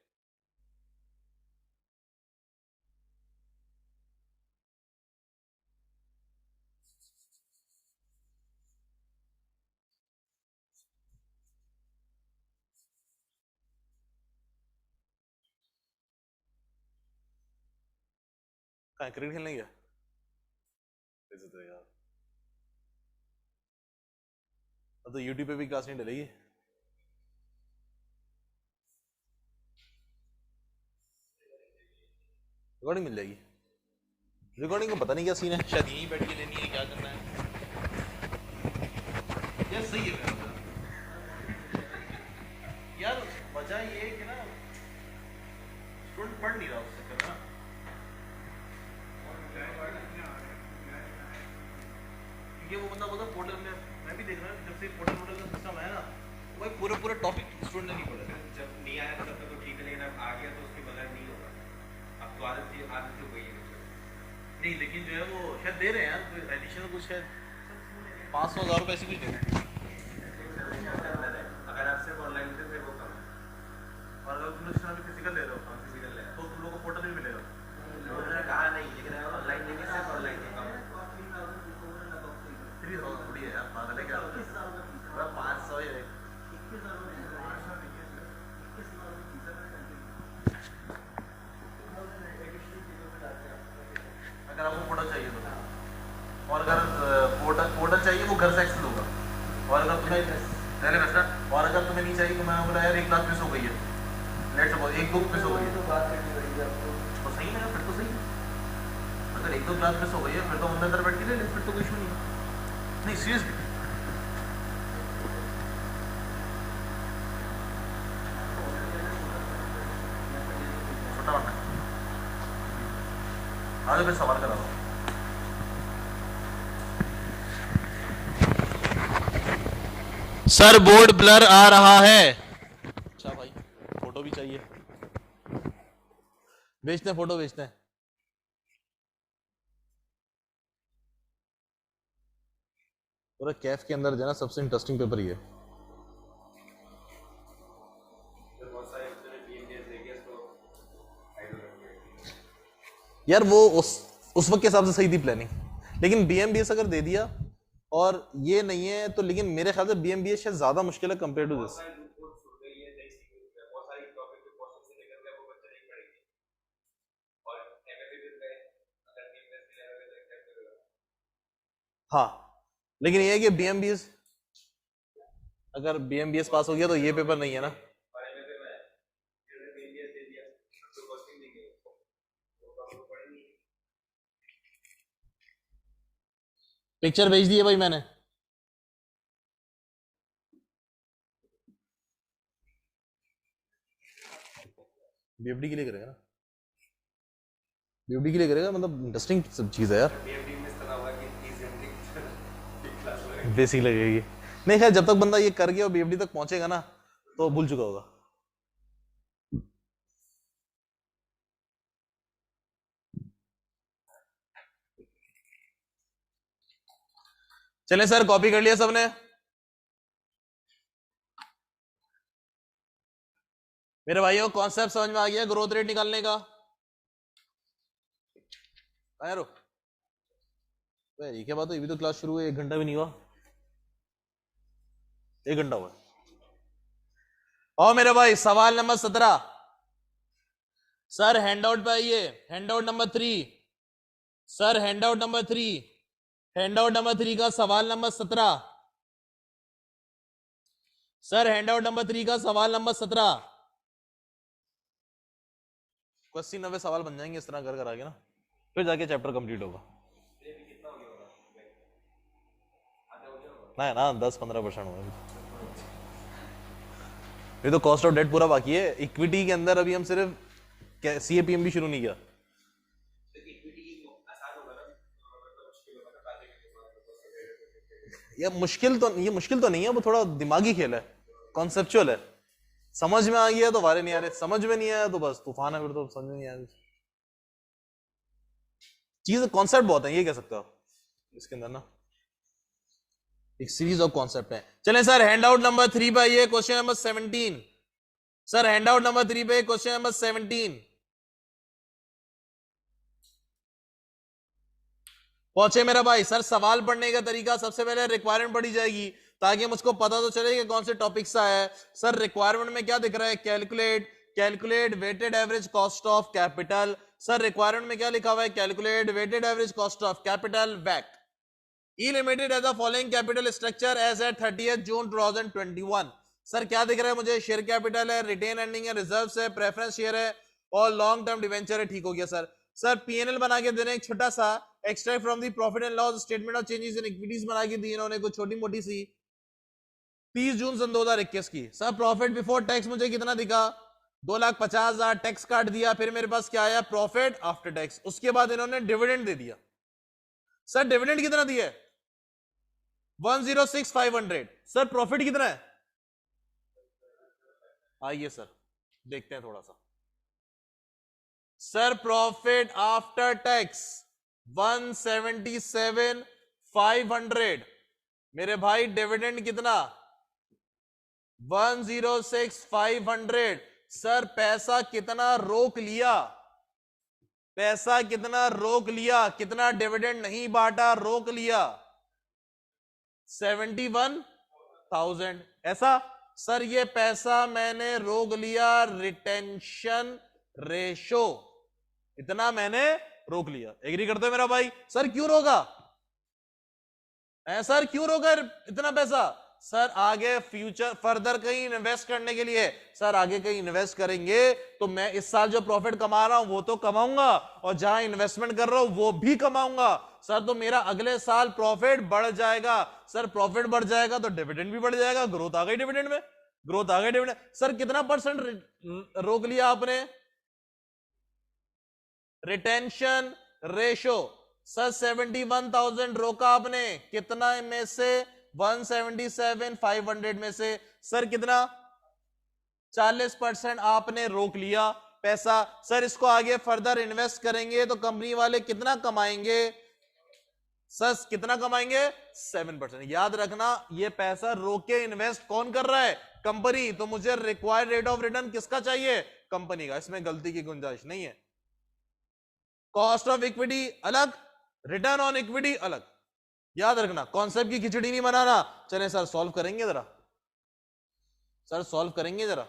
क्रिकेट खेलने गया तो यार, अब तो यूट्यूब पे भी क्लास नहीं डलेगी। रिकॉर्डिंग मिल जाएगी, रिकॉर्डिंग का पता नहीं क्या सीन है, शायद यहीं बैठ के लेनी है, क्या करना है यार। सही है मेरा यार, वजह ये है कि ना स्टूडेंट पढ़ नहीं रहा उस चक्कर में। ये वो बंदा बोलता पोर्टल में, मैं भी देख रहा हूँ जब से पोर्टल का सिस्टम है ना, वो पूरा पूरा टॉपिक स्टूडेंट ने नहीं पढ़ा। जब नहीं आया तब तक तो ठीक है, लेकिन अब आ गया तो उसके बगैर नहीं होगा। अब तो आदत हो गई है नहीं, लेकिन जो है वो शायद दे रहे हैं यार, कोई एडिशनल कुछ शायद 500,000 रुपये ऐसी कुछ दे रहे हैं। अगर आप सिर्फ ऑनलाइन से वो कम है, और अगर तुम लोग फिजिकल ले रहे हो फिजिकल है तो तुम लोग को पोर्टल भी मिलेगा। उन्होंने कहा नहीं, लेकिन अगर ऑनलाइन लेंगे सिर्फ ऑनलाइन से कम है। 3000 थोड़ी है यार, पागल है क्या? 500 ही है। अगर आपको पोर्टल चाहिए तो, और अगर पोर्टल चाहिए वो घर से एक्सेस होगा, और अगर तुम्हें पहले वैसा, और अगर तुम्हें नहीं चाहिए तो मैंने बोला यार 1 लाख मिस हो गई है, लेट सपोज 1-2 मिस हो गई है तो सही है, फिर तो सही है। अगर 1-2 क्लास मिस हो गई है फिर तो अंदर बैठ के ले ले, फिर तो कोई इशू नहीं है। नहीं सीरियसली, छोटा बनना आगे फिर सवाल करा दो। सर बोर्ड ब्लर आ रहा है। अच्छा भाई, फोटो भी चाहिए, बेचते हैं, फोटो बेचते हैं। पूरा कैफ के अंदर जो है ना सबसे इंटरेस्टिंग पेपर ही है। यार वो उस वक्त के हिसाब से सही थी प्लानिंग, लेकिन बीएमबीएस अगर दे दिया और ये नहीं है तो, लेकिन मेरे ख्याल से बीएमबीएस शायद ज्यादा मुश्किल है कंपेयर टू दिस। हाँ, लेकिन ये है कि बीएमबीएस, अगर बीएमबीएस पास हो गया तो ये पेपर नहीं है ना। पिक्चर भेज दी है भाई मैंने। बीएफडी के लिए करेगा ना, बीएफडी के लिए करेगा, मतलब इंटरेस्टिंग सब चीज है यार, बेसिक लगेगी। नहीं खैर, जब तक बंदा ये कर गया और बीएफडी तक पहुंचेगा ना तो भूल चुका होगा। चलें सर, कॉपी कर लिया सबने? मेरे भाइयों कॉन्सेप्ट समझ में आ गया ग्रोथ रेट निकालने का? यारो ये क्या बात है, ये भी तो क्लास शुरू हुई 1 घंटा भी नहीं हुआ, 1 घंटा हुआ। और मेरे भाई सवाल नंबर 17, सर हैंड आउट पे आइए, hand out number 3। Sir hand out number 3, hand out number 3 का सवाल number 17। Sir hand out number 3 का सवाल नंबर 17। 80-90 सवाल बन जाएंगे इस तरह कर आगे ना, फिर जाके चैप्टर कंप्लीट होगा। ना 10-15% होगा। ये तो कॉस्ट ऑफ डेट पूरा बाकी है। इक्विटी के अंदर अभी हम सिर्फ सीएपीएम भी शुरू नहीं किया। ये मुश्किल तो नहीं है, वो थोड़ा दिमागी खेल है, कॉन्सेप्चुअल है। समझ में आ गया तो वारे नहीं आ रहे, समझ में नहीं आया तो बस तूफान है, फिर तो समझ में नहीं आया। चीज कॉन्सेप्ट बहुत है, ये कह सकते हो आप इसके अंदर ना, एक सीरीज ऑफ कॉन्सेप्ट है। चलें सर हैंड आउट नंबर 3 पे आइए, question number 17। Sir hand out number 3 पे क्वेश्चन नंबर 17 पहुंचे मेरा भाई। सर सवाल पढ़ने का तरीका, सबसे पहले रिक्वायरमेंट पढ़ी जाएगी ताकि मुझको पता तो चले कि कौन से टॉपिक सा है। सर रिक्वायरमेंट में क्या दिख रहा है, calculate weighted average cost of capital. Sir requirement में क्या लिखा हुआ है, calculate weighted average cost of capital वैक E limited as a following capital structure as at 30 June 2021। Sir क्या दिख रहा है मुझे, शेयर कैपिटल है, रिटेन अर्निंग है, रिजर्व्स है, प्रेफरेंस शेयर है और लॉन्ग टर्म डिवेंचर है। ठीक हो गया सर। सर पीएनएल बना के देने एक छोटा सा extract from the profit and loss statement of changes in equities बना के दी इन्होंने, कुछ छोटी मोटी सी 30 जून सन 2021 की। सर प्रॉफिट बिफोर टैक्स मुझे कितना दिखा, 2,50,000 टैक्स काट दिया, फिर मेरे पास क्या आया, प्रॉफिट आफ्टर टैक्स। उसके बाद इन्होंने डिविडेंड दे दिया। सर डिविडेंड कितना दिया, 106,500। सर प्रॉफिट कितना है, आइए सर देखते हैं थोड़ा सा। Sir profit after tax 177,500। मेरे भाई डिविडेंड कितना, 106,500। सर पैसा कितना रोक लिया, पैसा कितना रोक लिया, कितना डिविडेंड नहीं बांटा, रोक लिया 71,000। ऐसा सर ये पैसा मैंने रोक लिया, रिटेंशन रेशो इतना मैंने रोक लिया। एग्री करते हो मेरा भाई। सर क्यों रोका, सर क्यों रोका इतना पैसा, सर आगे फ्यूचर फर्दर कहीं इन्वेस्ट करने के लिए। सर आगे कहीं इन्वेस्ट करेंगे तो मैं इस साल जो प्रॉफिट कमा रहा हूं वो तो कमाऊंगा और जहां इन्वेस्टमेंट कर रहा हूं वो भी कमाऊंगा। सर तो मेरा अगले साल प्रॉफिट बढ़ जाएगा। सर प्रॉफिट बढ़ जाएगा तो डिविडेंड भी बढ़ जाएगा, ग्रोथ आ गई डिविडेंड में, ग्रोथ आ गई डिविडेंड। सर कितना परसेंट रोक लिया आपने, रिटेंशन रेशो। सर 71,000 रोका आपने, कितना में से, 177,500 में से। सर कितना, 40% आपने रोक लिया पैसा। सर इसको आगे फर्दर इन्वेस्ट करेंगे तो कंपनी वाले कितना कमाएंगे, सर कितना कमाएंगे, 7%। याद रखना ये पैसा रोक के इन्वेस्ट कौन कर रहा है, कंपनी। तो मुझे रिक्वायर्ड रेट ऑफ रिटर्न किसका चाहिए, कंपनी का, इसमें गलती की गुंजाइश नहीं है। कॉस्ट ऑफ इक्विटी अलग, रिटर्न ऑन इक्विटी अलग, याद रखना, कॉन्सेप्ट की खिचड़ी नहीं बनाना। चले सर सॉल्व करेंगे जरा, सर सॉल्व करेंगे जरा।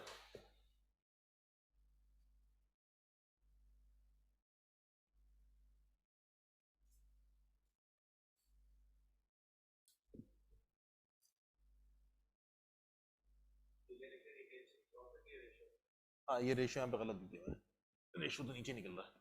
हाँ ये रेशियो यहाँ पे गलत दिया है, रेशियो तो नीचे निकल रहा है।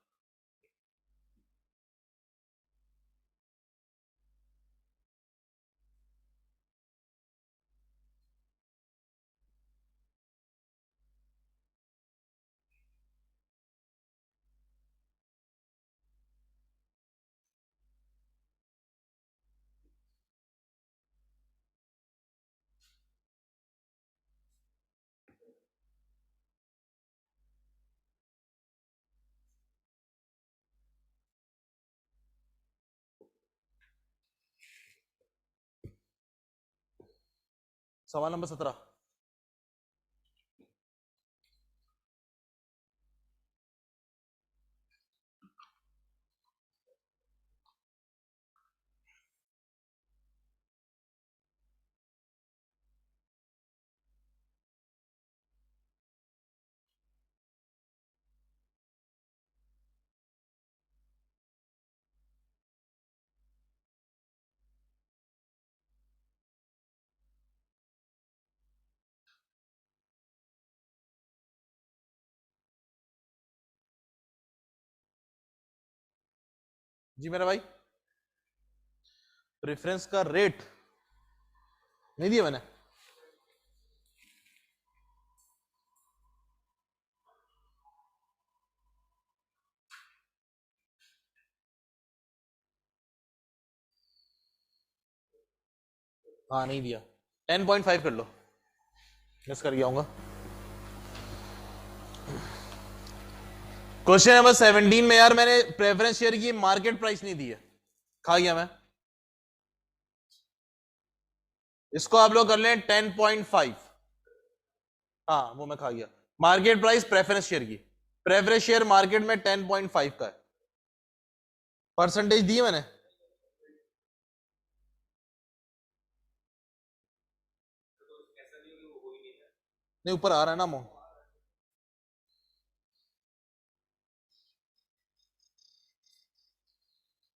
सवाल नंबर 17। जी मेरा भाई, प्रेफरेंस का रेट नहीं दिया मैंने। हाँ नहीं दिया। 10.5 कर लो, मिस कर गया हूँ। क्वेश्चन नंबर 17 में यार मैंने प्रेफरेंस शेयर की मार्केट प्राइस नहीं दी है, खा गया मैं। इसको आप लोग कर लें 10.5। हाँ वो मैं खा गया। मार्केट प्राइस प्रेफरेंस शेयर की, प्रेफरेंस शेयर मार्केट में 10.5 का है। परसेंटेज दी है मैंने। नहीं ऊपर आ रहा है ना अमाउंट।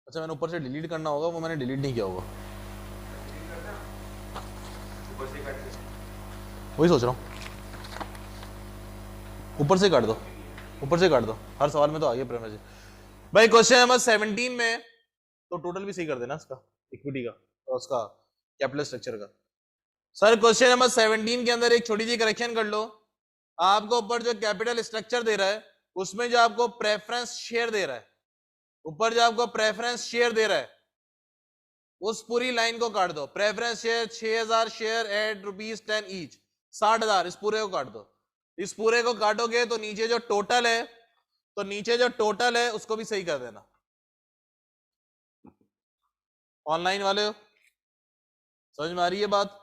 अच्छा मैंने ऊपर से डिलीट करना होगा, वो मैंने डिलीट नहीं किया होगा, वही सोच रहा हूँ। ऊपर से काट दो, ऊपर से काट दो, हर सवाल में तो आ गया प्रेफरेंस। भाई क्वेश्चन नंबर 17 में तो टोटल भी सही कर देना इसका, इक्विटी का और उसका कैपिटल स्ट्रक्चर का। सर क्वेश्चन नंबर 17 के अंदर एक छोटी सी करेक्शन कर लो। आपको ऊपर जो कैपिटल स्ट्रक्चर दे रहा है उसमें जो आपको प्रेफरेंस शेयर दे रहा है, ऊपर जो आपको प्रेफरेंस शेयर दे रहा है उस पूरी लाइन को काट दो। Preference share 6000 share eight ₹10 each, 60,000, इस पूरे को काट दो। इस पूरे को काटोगे तो नीचे जो टोटल है, तो नीचे जो टोटल है उसको भी सही कर देना। ऑनलाइन वाले हो, समझ में आ रही है बात?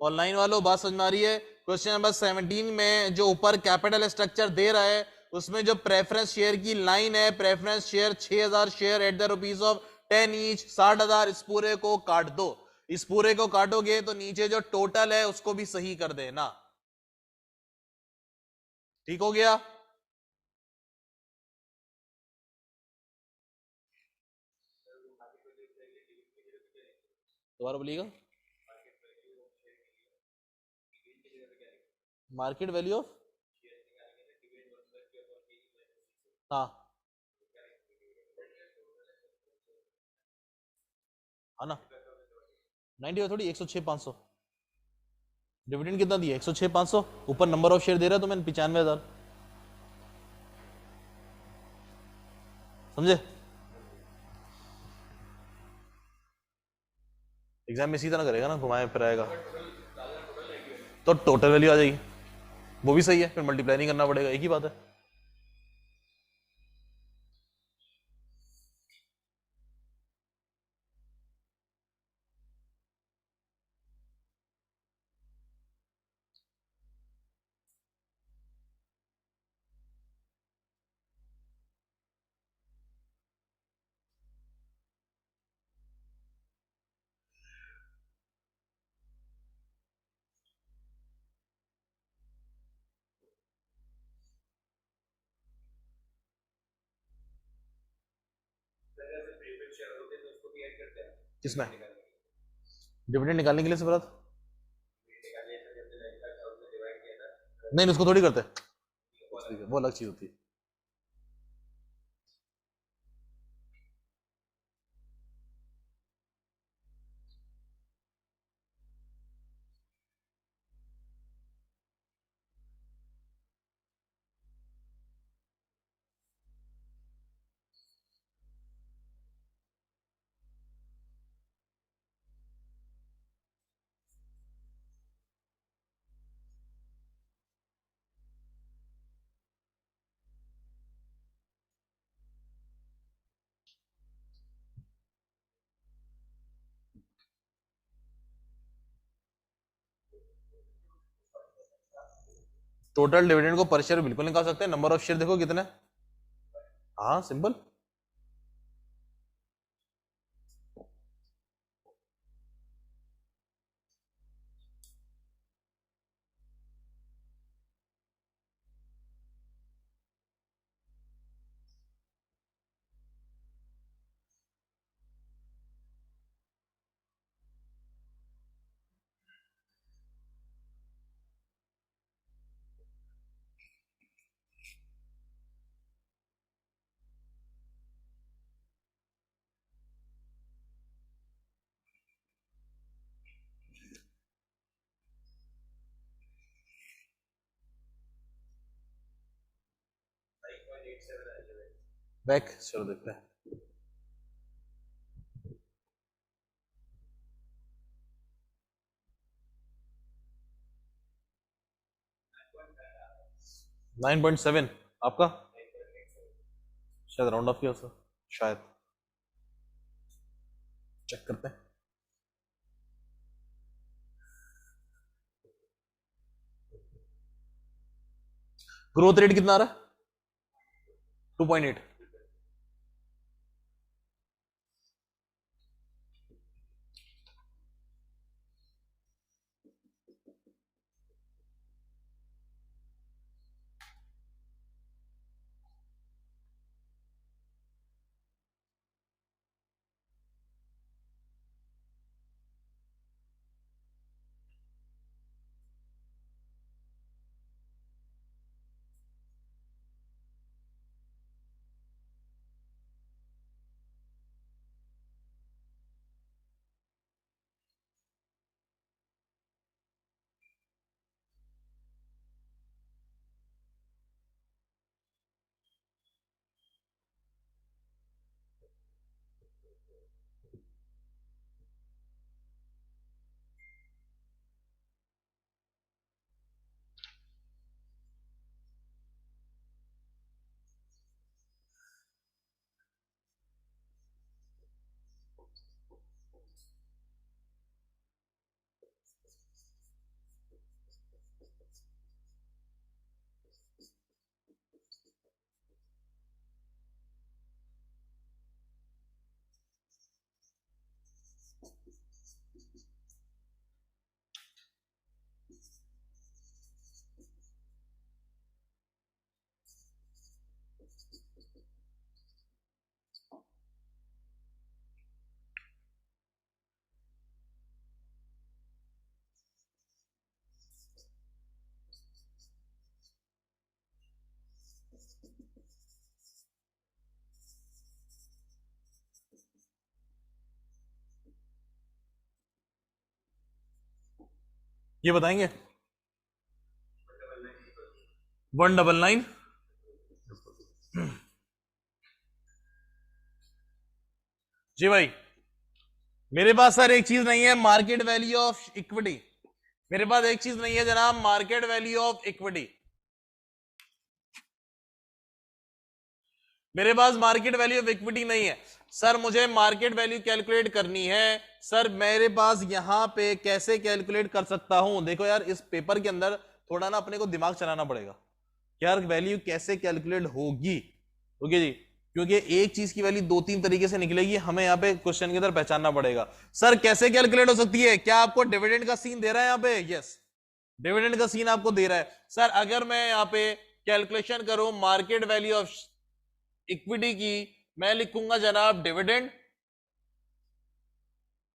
ऑनलाइन वालों बात समझ में आ रही है? क्वेश्चन नंबर 17 में जो ऊपर कैपिटल स्ट्रक्चर दे रहा है उसमें जो प्रेफरेंस शेयर की लाइन है, preference share 6000 share at the ₹10 each, 60,000, इस पूरे को काट दो। इस पूरे को काटोगे तो नीचे जो टोटल है उसको भी सही कर देना। ठीक हो गया? दोबारा बोलिएगा। मार्केट वैल्यू ऑफ, हाँ हाँ ना, 90 थोड़ी 106,500। डिविडेंड कितना दिया? 106,500। ऊपर नंबर ऑफ शेयर दे रहा है तो मैंने 95,000। समझे? एग्जाम में इसी तरह करेगा ना, घुमाए फिराएगा तो टोटल वैल्यू आ जाएगी। वो भी सही है, फिर मल्टीप्लाई नहीं करना पड़ेगा, एक ही बात है। किसमें डिविडेंड निकालने के लिए सिर्फ? नहीं उसको थोड़ी करते, वो अलग चीज होती है। टोटल डिविडेंड को पर शेयर बिल्कुल निकाल सकते हैं, नंबर ऑफ शेयर देखो कितने। हाँ सिंपल। बैक चलो देखते हैं। नाइन 9.7 आपका शायद राउंड ऑफ किया सर, शायद चेक करते हैं। ग्रोथ रेट कितना आ रहा है? 2.8। ये बताएंगे 199। जी भाई, मेरे पास सर एक चीज नहीं है, मार्केट वैल्यू ऑफ इक्विटी। मेरे पास एक चीज नहीं है जनाब, मार्केट वैल्यू ऑफ इक्विटी। मेरे पास मार्केट वैल्यू ऑफ इक्विटी नहीं है सर, मुझे मार्केट वैल्यू कैलकुलेट करनी है सर। मेरे पास यहां पे कैसे कैलकुलेट कर सकता हूं? देखो यार, इस पेपर के अंदर थोड़ा ना अपने को दिमाग चलाना पड़ेगा, यार वैल्यू कैसे कैलकुलेट होगी। ओके जी, क्योंकि एक चीज की वैल्यू 2-3 तरीके से निकलेगी, हमें यहाँ पे क्वेश्चन के अंदर पहचानना पड़ेगा। सर कैसे कैलकुलेट हो सकती है? क्या आपको डिविडेंड का सीन दे रहा है यहाँ पे? यस, डिविडेंड का सीन आपको दे रहा है। सर अगर मैं यहाँ पे कैलकुलेशन करूं मार्केट वैल्यू ऑफ इक्विटी की, मैं लिखूंगा जनाब डिविडेंड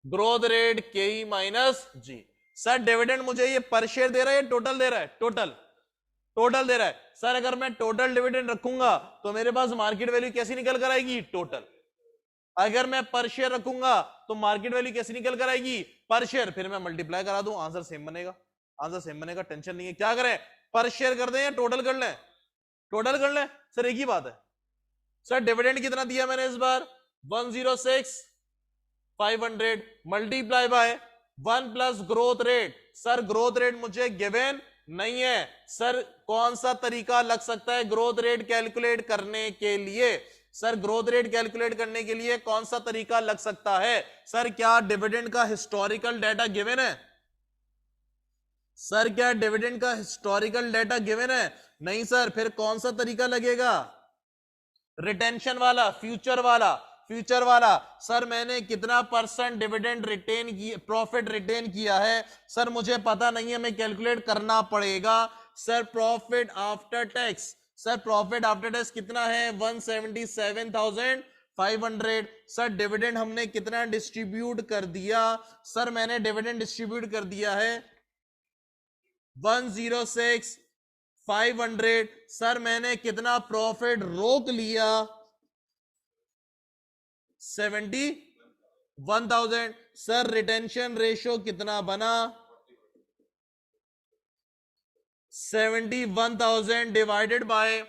ग्रोथ रेट के माइनस जी। सर डिविडेंड मुझे ये पर शेयर दे रहा है या टोटल दे रहा है? टोटल दे रहा है। सर अगर मैं टोटल डिविडेंड रखूंगा तो मेरे पास मार्केट वैल्यू कैसी निकल कर आएगी? टोटल। अगर मैं पर शेयर रखूंगा तो मार्केट वैल्यू कैसी निकल कर आएगी? पर शेयर। फिर मैं मल्टीप्लाई करा दूं, आंसर सेम बनेगा। आंसर सेम बनेगा, टेंशन नहीं है। क्या करें, पर शेयर कर दें या टोटल कर लें? टोटल कर लें सर, एक ही बात है। सर डिविडेंड कितना दिया मैंने इस बार? 106,500 multiply by 1 plus growth rate. Sir growth rate मुझे गिवन नहीं है सर, कौन सा तरीका लग सकता है ग्रोथ रेट कैलकुलेट करने के लिए? सर ग्रोथ रेट कैलकुलेट करने के लिए कौन सा तरीका लग सकता है? सर क्या डिविडेंड का हिस्टोरिकल डाटा गिवन है? सर क्या डिविडेंड का हिस्टोरिकल डाटा गिवन है? नहीं सर, फिर कौन सा तरीका लगेगा? रिटेंशन वाला, फ्यूचर वाला। सर मैंने कितना परसेंट डिविडेंड रिटेन किया, प्रॉफिट रिटेन किया है सर मुझे पता नहीं है, हमें कैलकुलेट करना पड़ेगा। Sir profit after tax, sir profit after tax कितना है? 177,500। सर डिविडेंड हमने कितना डिस्ट्रीब्यूट कर दिया? सर मैंने डिविडेंड डिस्ट्रीब्यूट कर दिया है 106,500। सर मैंने कितना प्रॉफिट रोक लिया? 71,000। सर रिटेंशन रेशियो कितना बना? 71,000 डिवाइडेड बाय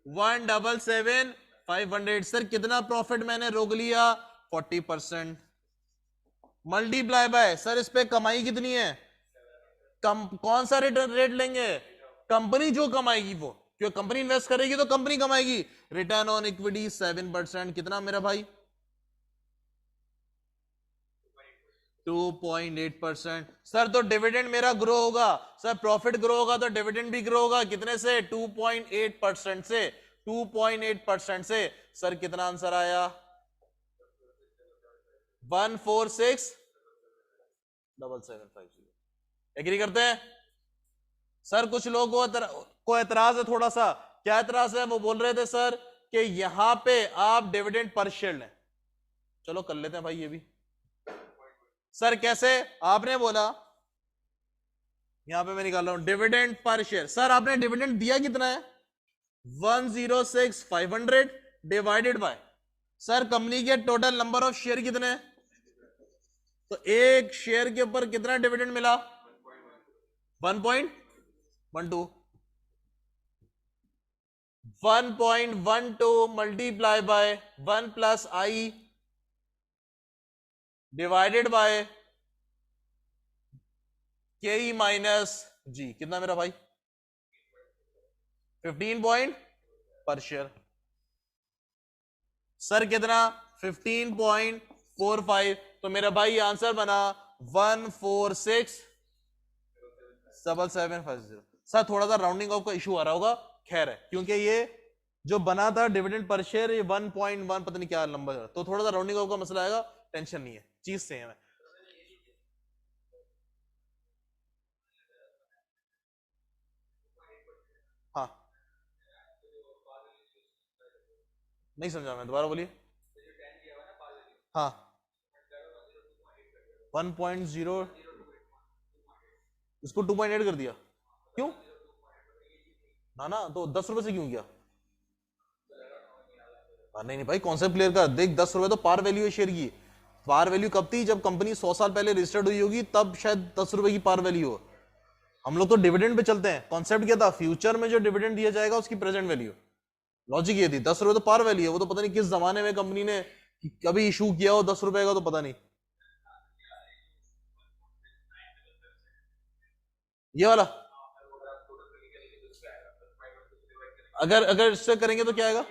177,500। सर कितना प्रॉफिट मैंने रोक लिया? 40%। मल्टीप्लाई बाय, सर इस पे कमाई कितनी है? कौन सा रेट लेंगे? कंपनी जो कमाएगी वो, क्यों कंपनी इन्वेस्ट करेगी तो कंपनी कमाएगी। Return on equity 7%। कितना मेरा भाई? 2.8%। सर तो डिविडेंड मेरा ग्रो होगा, सर प्रॉफिट ग्रो होगा तो डिविडेंड भी ग्रो होगा। कितने से? 2.8% से। 2.8% से। सर कितना आंसर आया? 146,750। एग्री करते हैं? सर कुछ लोगों को एतराज है थोड़ा सा। क्या एतराज है? वो बोल रहे थे सर कि यहां पे आप डिविडेंड पर शेयर लें। चलो कर लेते हैं भाई ये भी। सर कैसे? आपने बोला, यहां पे मैं निकाल रहा हूं डिविडेंड पर शेयर। सर आपने डिविडेंड दिया कितना है? 106,500 डिवाइडेड बाय, सर कंपनी के टोटल नंबर ऑफ शेयर कितने हैं? तो एक शेयर के ऊपर कितना डिविडेंड मिला? 1.12। 1.12 multiply by 1 plus I divided by के ई माइनस जी। कितना मेरा भाई? 15 पॉइंट पर शेयर। सर कितना? 15.45। तो मेरा भाई आंसर बना 146,750। सर थोड़ा सा राउंडिंग ऑफ का इशू आ रहा होगा, खैर है, क्योंकि ये जो बना था डिविडेंड पर शेयर ये 1.1 पता नहीं क्या नंबर, तो थोड़ा सा राउंडिंग ऑफ का मसला आएगा, टेंशन नहीं है, चीज सेम है। हाँ नहीं समझा मैं, दोबारा बोलिए। हाँ 1.0 इसको 2.8 कर दिया, क्यों? ना ना, तो 10 रुपए से क्यों किया? नहीं नहीं भाई, कॉन्सेप्ट क्लियर कर। देख 10 रुपए तो पार वैल्यू है शेयर की। पार वैल्यू कब थी? जब कंपनी 100 साल पहले रजिस्टर्ड हुई होगी, तब शायद 10 रुपए की पार वैल्यू हो। हम लोग तो डिविडेंड पे चलते हैं। कॉन्सेप्ट क्या था? फ्यूचर में जो डिविडेंड दिया जाएगा उसकी प्रेजेंट वैल्यू। लॉजिक ये थी। 10 रुपए तो पार वैल्यू है, वो तो पता नहीं किस जमाने में कंपनी ने कभी इशू किया हो 10 रुपए का, तो पता नहीं। ये वाला अगर अगर इससे करेंगे तो क्या आएगा?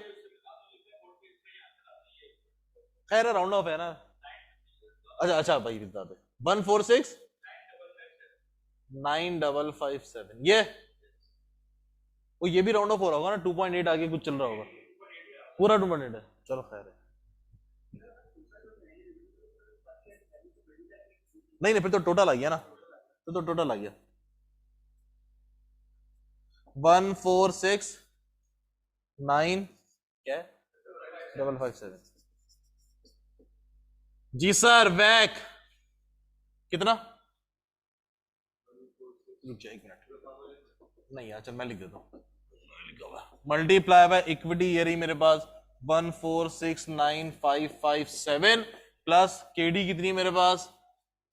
खैर राउंड ऑफ है ना। अच्छा अच्छा भाई बता दे। 146,9,557 ये। वो ये भी राउंड ऑफ हो रहा होगा ना, 2.8 आगे कुछ चल रहा होगा। पूरा 2.8 है, चलो खैर है। नहीं नहीं, फिर तो टोटल आ गया ना, फिर तो टोटल आ गया 146,9 क्या 557। जी सर वैक कितना? रुक जा एक मिनट, नहीं यार चल मैं लिख देता हूँ। मल्टीप्लाई बाय इक्विटी, ये रही मेरे पास 146,9,557 प्लस केडी कितनी मेरे पास?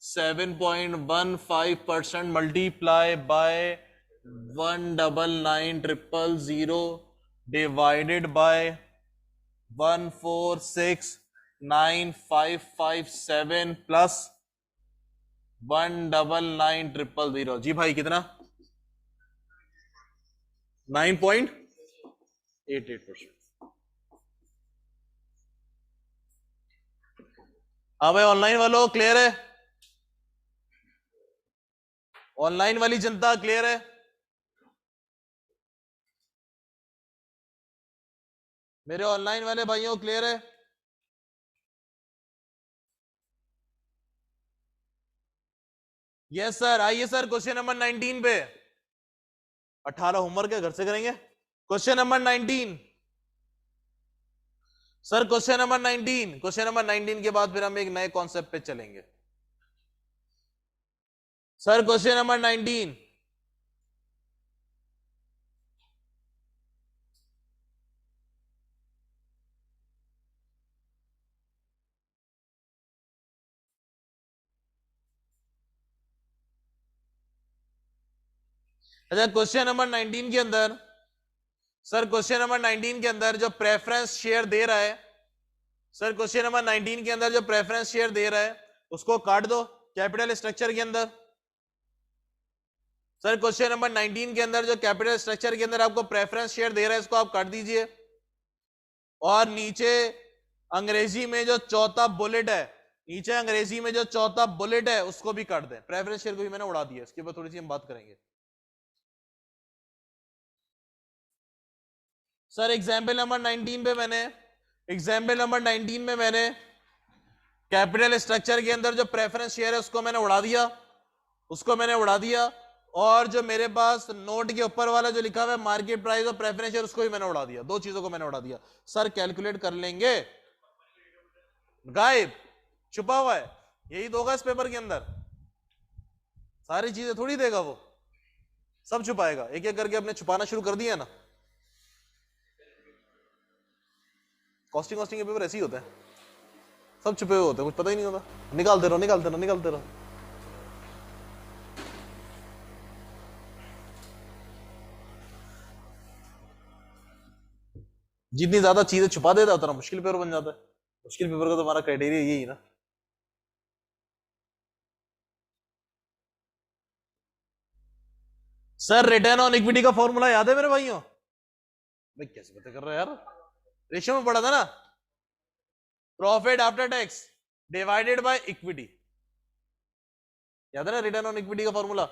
7.15% multiply by 199,000 divided by 146,9,557 plus 199,000। जी भाई कितना? 9.88%। हाँ भाई ऑनलाइन वालों क्लियर है? ऑनलाइन वाली जनता क्लियर है? मेरे ऑनलाइन वाले भाइयों क्लियर है? Yes sir. आइए सर क्वेश्चन नंबर 19 पे। 18 होमवर्क है, घर से करेंगे। Question number 19 sir, question number 19। Question number 19 के बाद फिर हम एक नए कॉन्सेप्ट पे चलेंगे। Sir question number 19। अच्छा क्वेश्चन नंबर 19 के अंदर सर क्वेश्चन नंबर 19 के अंदर जो प्रेफरेंस शेयर दे रहा है, सर क्वेश्चन नंबर 19 के अंदर जो प्रेफरेंस शेयर दे रहा है उसको काट दो कैपिटल स्ट्रक्चर के अंदर। सर क्वेश्चन नंबर 19 के अंदर जो कैपिटल स्ट्रक्चर के अंदर आपको प्रेफरेंस शेयर दे रहा है इसको आप काट दीजिए, और नीचे अंग्रेजी में जो चौथा बुलेट है, नीचे अंग्रेजी में जो चौथा बुलेट है उसको भी काट दें। प्रेफरेंस शेयर को भी मैंने उड़ा दिया, इसके ऊपर थोड़ी सी हम बात करेंगे। सर एग्जाम्पल नंबर 19 में मैंने कैपिटल स्ट्रक्चर के अंदर जो प्रेफरेंस शेयर है उसको मैंने उड़ा दिया, और जो मेरे पास नोट के ऊपर वाला जो लिखा हुआ है मार्केट प्राइस और प्रेफरेंस शेयर उसको भी मैंने उड़ा दिया। दो चीजों को मैंने उड़ा दिया। सर कैलकुलेट कर लेंगे, गायब, छुपा हुआ है, यही तो होगा इस पेपर के अंदर। सारी चीजें थोड़ी देगा वो, सब छुपाएगा। एक एक करके अपने छुपाना शुरू कर दिया ना। कॉस्टिंग के पेपर ऐसे ही होते हैं, सब छुपे हुए होते हैं, कुछ पता ही नहीं होता। निकालते रहो। जितनी ज्यादा चीजें छुपा देता है उतना मुश्किल पेपर बन जाता है। मुश्किल पेपर का तो हमारा क्राइटेरिया यही ना। सर रिटर्न ऑन इक्विटी का फॉर्मूला याद है मेरे भाइयों? भाई कैसे पता कर रहा है यार, रेशियो में पढ़ा था ना, profit after tax divided by equity. याद है ना रिटर्न ऑन इक्विटी का फॉर्मूला?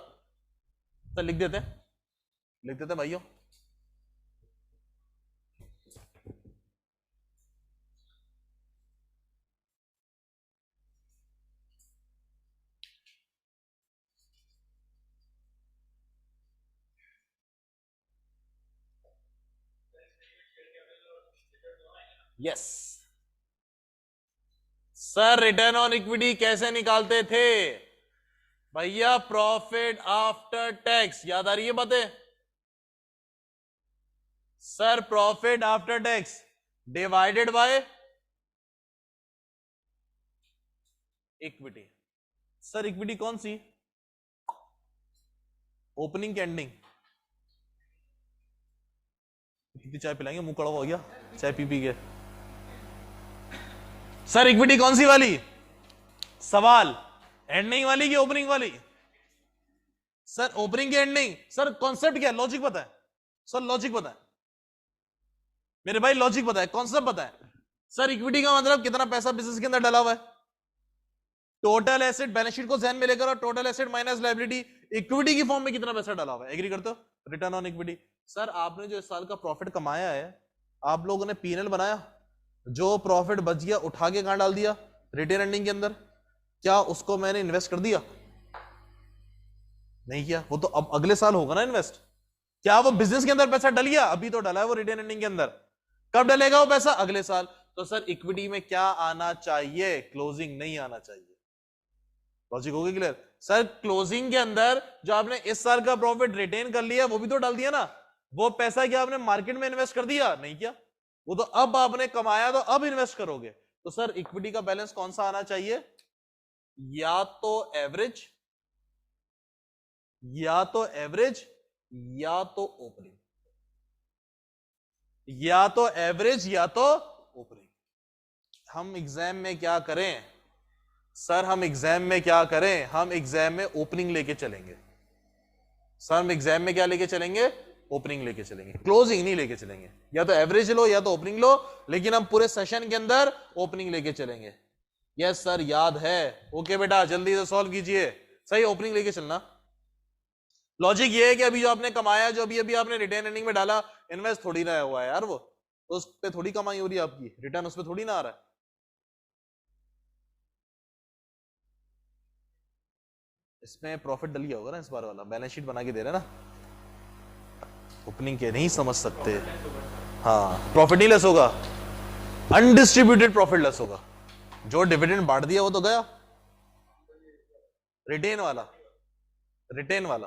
तो लिख देते भाइयों। Yes sir, return on equity कैसे निकालते थे भैया? प्रॉफिट आफ्टर टैक्स, याद आ रही है बातें? Sir profit after tax divided by equity. Sir equity कौन सी? ओपनिंग की एंडिंग। कितनी चाय पिलाएंगे, मुंह कड़वा हो गया चाय पी के। सर इक्विटी कौन सी वाली? सवाल एंडिंग वाली की ओपनिंग वाली? सर ओपनिंग की एंडिंग। सर कॉन्सेप्ट क्या है, लॉजिक पता है? सर लॉजिक पता है मेरे भाई, लॉजिक पता है, कॉन्सेप्ट पता है? सर इक्विटी का मतलब कितना पैसा बिजनेस के अंदर डाला हुआ है, टोटल एसेट, बैलेंस शीट को ध्यान में लेकर, और total asset minus liability, equity की फॉर्म में कितना पैसा डाला हुआ है। एग्री करते हो? Return on equity. सर आपने जो इस साल का प्रॉफिट कमाया है, आप लोगों ने पीएनएल बनाया, जो प्रॉफिट बच गया उठा के कहां डाल दिया? रिटेन अर्निंग के अंदर। क्या उसको मैंने इन्वेस्ट कर दिया? नहीं किया। वो तो अब अगले साल होगा ना इन्वेस्ट। क्या वो बिजनेस के अंदर पैसा डल गया? अभी तो डला है वो रिटेन अर्निंग के अंदर। कब डलेगा वो पैसा? अगले साल। तो सर इक्विटी में क्या आना चाहिए? क्लोजिंग नहीं आना चाहिए। लॉजिक हो गई क्लियर? सर क्लोजिंग के अंदर जो आपने इस साल का प्रॉफिट रिटेन कर लिया वो भी तो डाल दिया ना। वो पैसा क्या आपने मार्केट में इन्वेस्ट कर दिया? नहीं किया। वो तो अब आपने कमाया तो अब इन्वेस्ट करोगे। तो सर इक्विटी का बैलेंस कौन सा आना चाहिए? या तो एवरेज, या तो एवरेज, या तो ओपनिंग। या तो एवरेज या तो ओपनिंग। हम एग्जाम में क्या करें सर? हम एग्जाम में क्या करें? हम एग्जाम में ओपनिंग लेके चलेंगे। सर हम एग्जाम में क्या लेके चलेंगे? ओपनिंग लेके चलेंगे, क्लोजिंग नहीं लेके चलेंगे। या तो एवरेज लो या तो ओपनिंग लो, लेकिन हम पूरे सेशन के अंदर ओपनिंग लेके चलेंगे। यस सर याद है। ओके बेटा जल्दी से सॉल्व कीजिए। सही ओपनिंग लेके चलना। लॉजिक ये है कि अभी जो आपने कमाया, जो अभी अभी आपने रिटेन अर्निंग में डाला, इन्वेस्ट थोड़ी ना हुआ है यार, वो तो उस पर थोड़ी कमाई हो रही है आपकी, रिटर्न उस पर थोड़ी ना आ रहा है। इसमें प्रॉफिट डल गया होगा ना इस बार वाला, बैलेंस शीट बना के दे रहे ना। ओपनिंग के नहीं समझ सकते। हाँ प्रॉफिट नहीं लेस होगा, अनडिस्ट्रीब्यूटेड प्रॉफिट लेस होगा। जो डिविडेंड बांट दिया वो तो गया, रिटेन वाला, रिटेन वाला।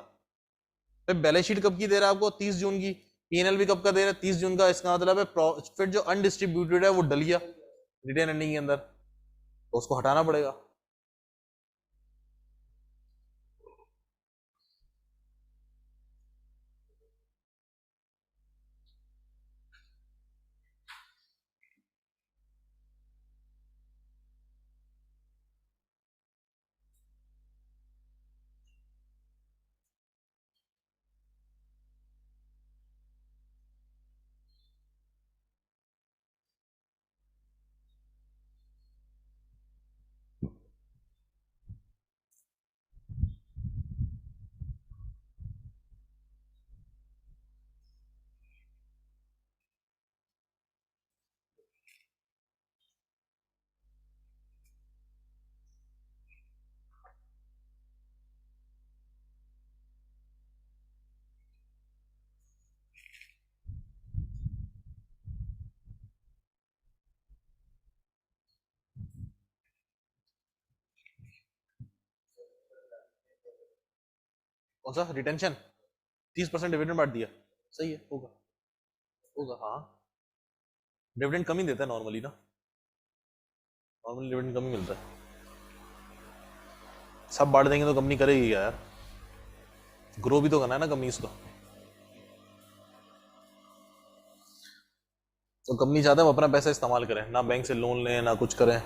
बैलेंस शीट कब की दे रहा है आपको? 30 जून की। पीएनएल भी कब का दे रहा है? 30 जून का। इसका मतलब है प्रॉफिट जो अनडिस्ट्रीब्यूटेड है वो डल गया रिटेन अर्निंग के अंदर, तो उसको हटाना पड़ेगा। कौन सा रिटेंशन? 30% डिविडेंड बांट दिया, सही है, होगा होगा। हाँ, डिविडेंड कम ही देता है नॉर्मली ना, नॉर्मली डिविडेंड कम ही मिलता है। सब बांट देंगे तो कंपनी करेगी क्या यार? ग्रो भी तो करना है ना कंपनी को। तो कंपनी चाहता है वो अपना पैसा इस्तेमाल करें, ना बैंक से लोन लें ना कुछ करें।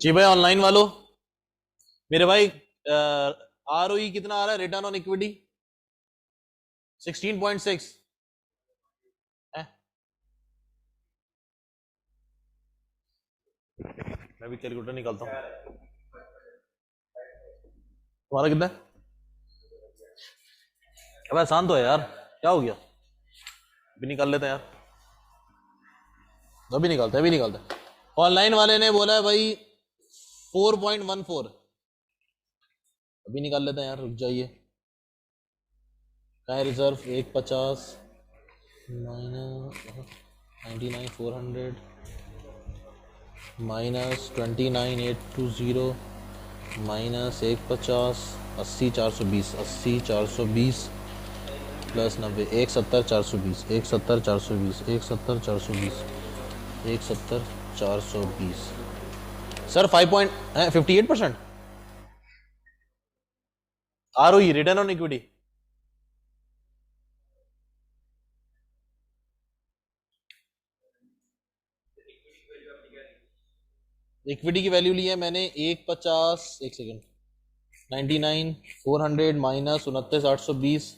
जी भाई, ऑनलाइन वालों, मेरे भाई ROE कितना आ रहा है, रिटर्न ऑन इक्विटी? 16.6 है। मैं भी कैलकुलेटर निकालता हूँ। तुम्हारा कितना है? अब आसान तो है यार, क्या हो गया? अभी निकाल लेते हैं यार, अभी निकालते हैं, अभी निकालते हैं। ऑनलाइन वाले ने बोला है भाई 4.14, अभी निकाल लेते हैं यार, रुक जाइए। क्या है reserve? 150 minus 99,400 minus 29,820 minus 150, 80,420, 80,420 plus 90, 170,420, 170,420, 170,420, 170,420। Sir 58% ROE, return on equity. Equity की वैल्यू ली है मैंने 150, एक सेकेंड, 99,400 माइनस 29,820,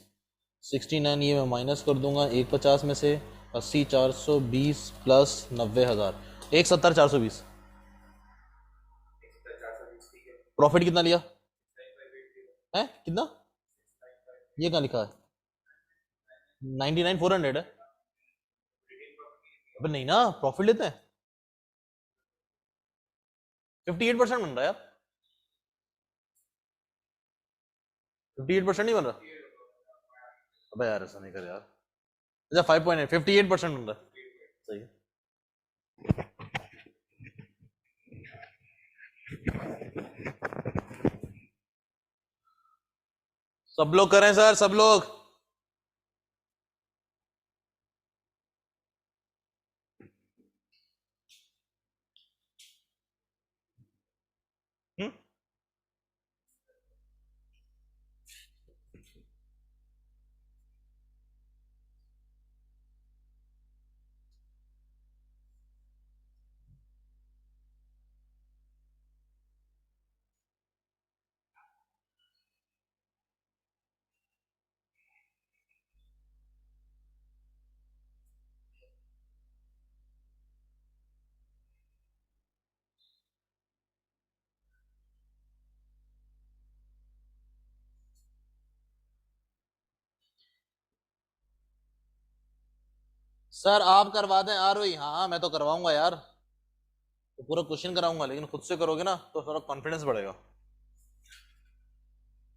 69, ये मैं माइनस कर दूंगा 150 में से, 80,420 प्लस 90,000, 170,420। प्रॉफिट कितना लिया है? कितना? ये कहाँ लिखा है? 99,400 है। अबे नहीं ना, प्रॉफिट लेते हैं। 58% बन रहा है यार, 58% नहीं बन रहा। अबे यार ऐसा नहीं कर यार। अच्छा 5.8, 58% बन रहा है, सही है। सब लोग करें सर, सब लोग। हम्म? सर आप करवा दें आरओई। हाँ हाँ, मैं तो करवाऊंगा यार, तो पूरा क्वेश्चन कराऊंगा, लेकिन खुद से करोगे ना तो थोड़ा कॉन्फिडेंस बढ़ेगा।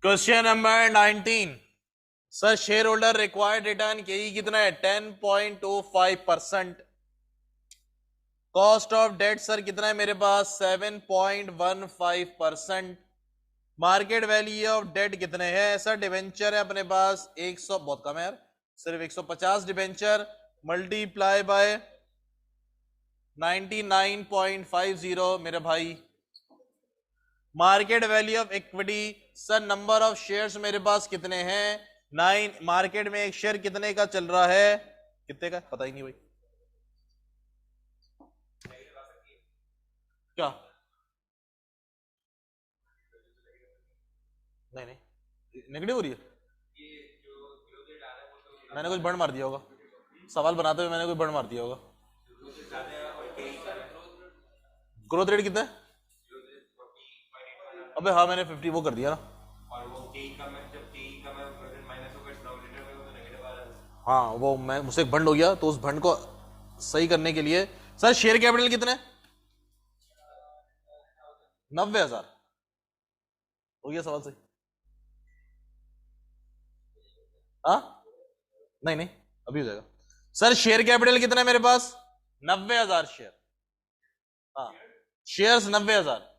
Question number 19। Sir share holder required return के कितना है? 10.25%। कॉस्ट ऑफ डेट सर कितना है मेरे पास? 7.15%। मार्केट वैल्यू ऑफ डेट कितने हैं सर? डिवेंचर है अपने पास 100, बहुत कम है यार, सिर्फ 150 डिवेंचर, मल्टीप्लाई बाय 99.50 मेरे भाई। Market value of equity sir, number of shares मेरे पास कितने हैं? 9। मार्केट में एक शेयर कितने का चल रहा है? कितने का पता ही नहीं भाई। क्या? नहीं नहीं, नेगेटिव हो रही है। मैंने कुछ बंड मार दिया होगा, सवाल बनाते हुए मैंने कुछ बंड मार दिया होगा। ग्रोथ रेट कितना है? अबे हाँ, मैंने 50 वो कर दिया ना। और वो के कम है, जब के कम है प्रेजेंट माइनस होगा डिनोमिनेटर में, वो तो नेगेटिव आ रहा है। हाँ, वो मैं मुझसे एक भंड हो गया, तो उस भंड को सही करने के लिए सर शेयर कैपिटल कितने? 90,000। हो गया सवाल सही? हाँ, नहीं नहीं, अभी हो जाएगा। सर शेयर कैपिटल कितना है मेरे पास? 90,000 शेयर। हाँ, शेयर्स 90,000।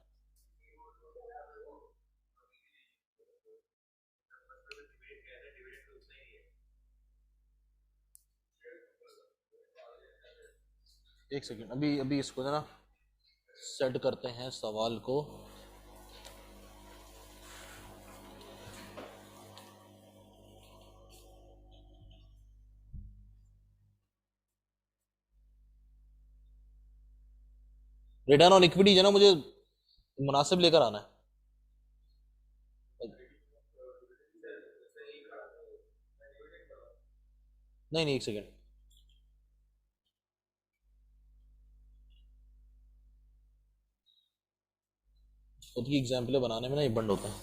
एक सेकेंड, अभी अभी इसको ना सेट करते हैं सवाल को। रिटर्न ऑन इक्विटी जो ना मुझे मुनासिब लेकर आना है। नहीं नहीं, एक सेकेंड, खुद की एग्जाम्पल बनाने में ना ये बंद होता है।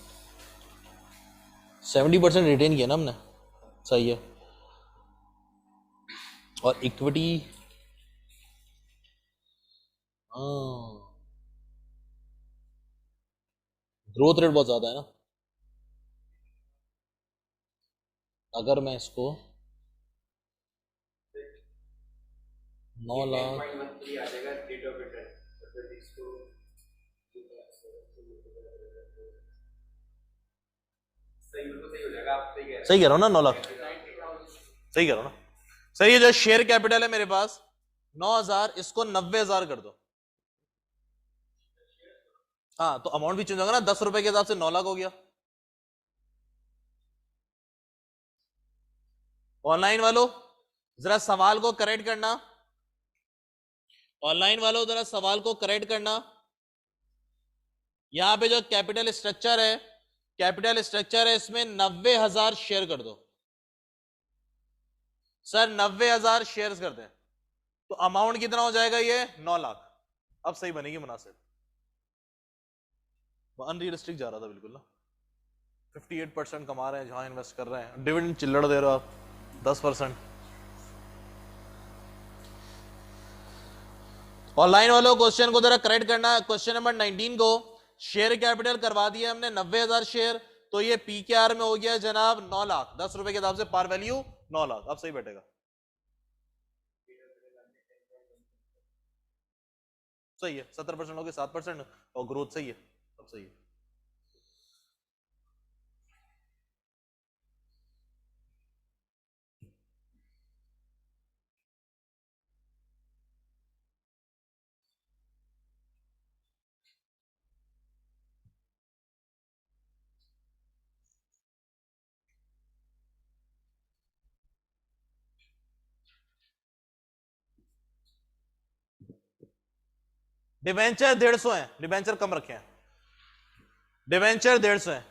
70% रिटेन किया ना हमने, सही है। और इक्विटी, हाँ, ग्रोथ रेट बहुत ज्यादा है ना। अगर मैं इसको 9 लाख, आ जाएगा रेट ऑफ रिटर्न, मतलब इसको सही, बिल्कुल सही हो जाएगा। आप सही कह रहे सही कह रहा हूँ ना? 9 लाख सही कह रहा हूँ ना? सही है। जो शेयर कैपिटल है मेरे पास 9,000, इसको 90,000 कर दो। हाँ, तो अमाउंट भी चेंज होगा ना, 10 रुपए के हिसाब से 9 लाख हो गया। ऑनलाइन वालों जरा सवाल को करेक्ट करना, ऑनलाइन वालों जरा सवाल को करेक्ट करना। यहां पे जो कैपिटल स्ट्रक्चर है, कैपिटल स्ट्रक्चर है, इसमें 90,000 शेयर कर दो। सर 90,000 शेयर कर दें तो अमाउंट कितना हो जाएगा? ये 9 लाख। अब सही बनेगी मुनासिब। अनरियलिस्टिक जा रहा था बिल्कुल ना। 58% कमा रहे हैं जहां इन्वेस्ट कर रहे हैं, डिविडेंड चिल्लड़ दे रहे हो आप 10%। ऑनलाइन वालों क्वेश्चन को जरा करेक्ट करना। क्वेश्चन नंबर 19 को शेयर कैपिटल करवा दिया हमने 90,000 शेयर, तो ये पी के आर में हो गया जनाब 9 लाख। 10 रुपए के हिसाब से पार वैल्यू 9 लाख। अब सही बैठेगा, सही है। 70% हो गए, 7% और ग्रोथ सही है, अब सही है। डिवेंचर 150 है, डिवेंचर कम रखे हैं, डिवेंचर 150 है।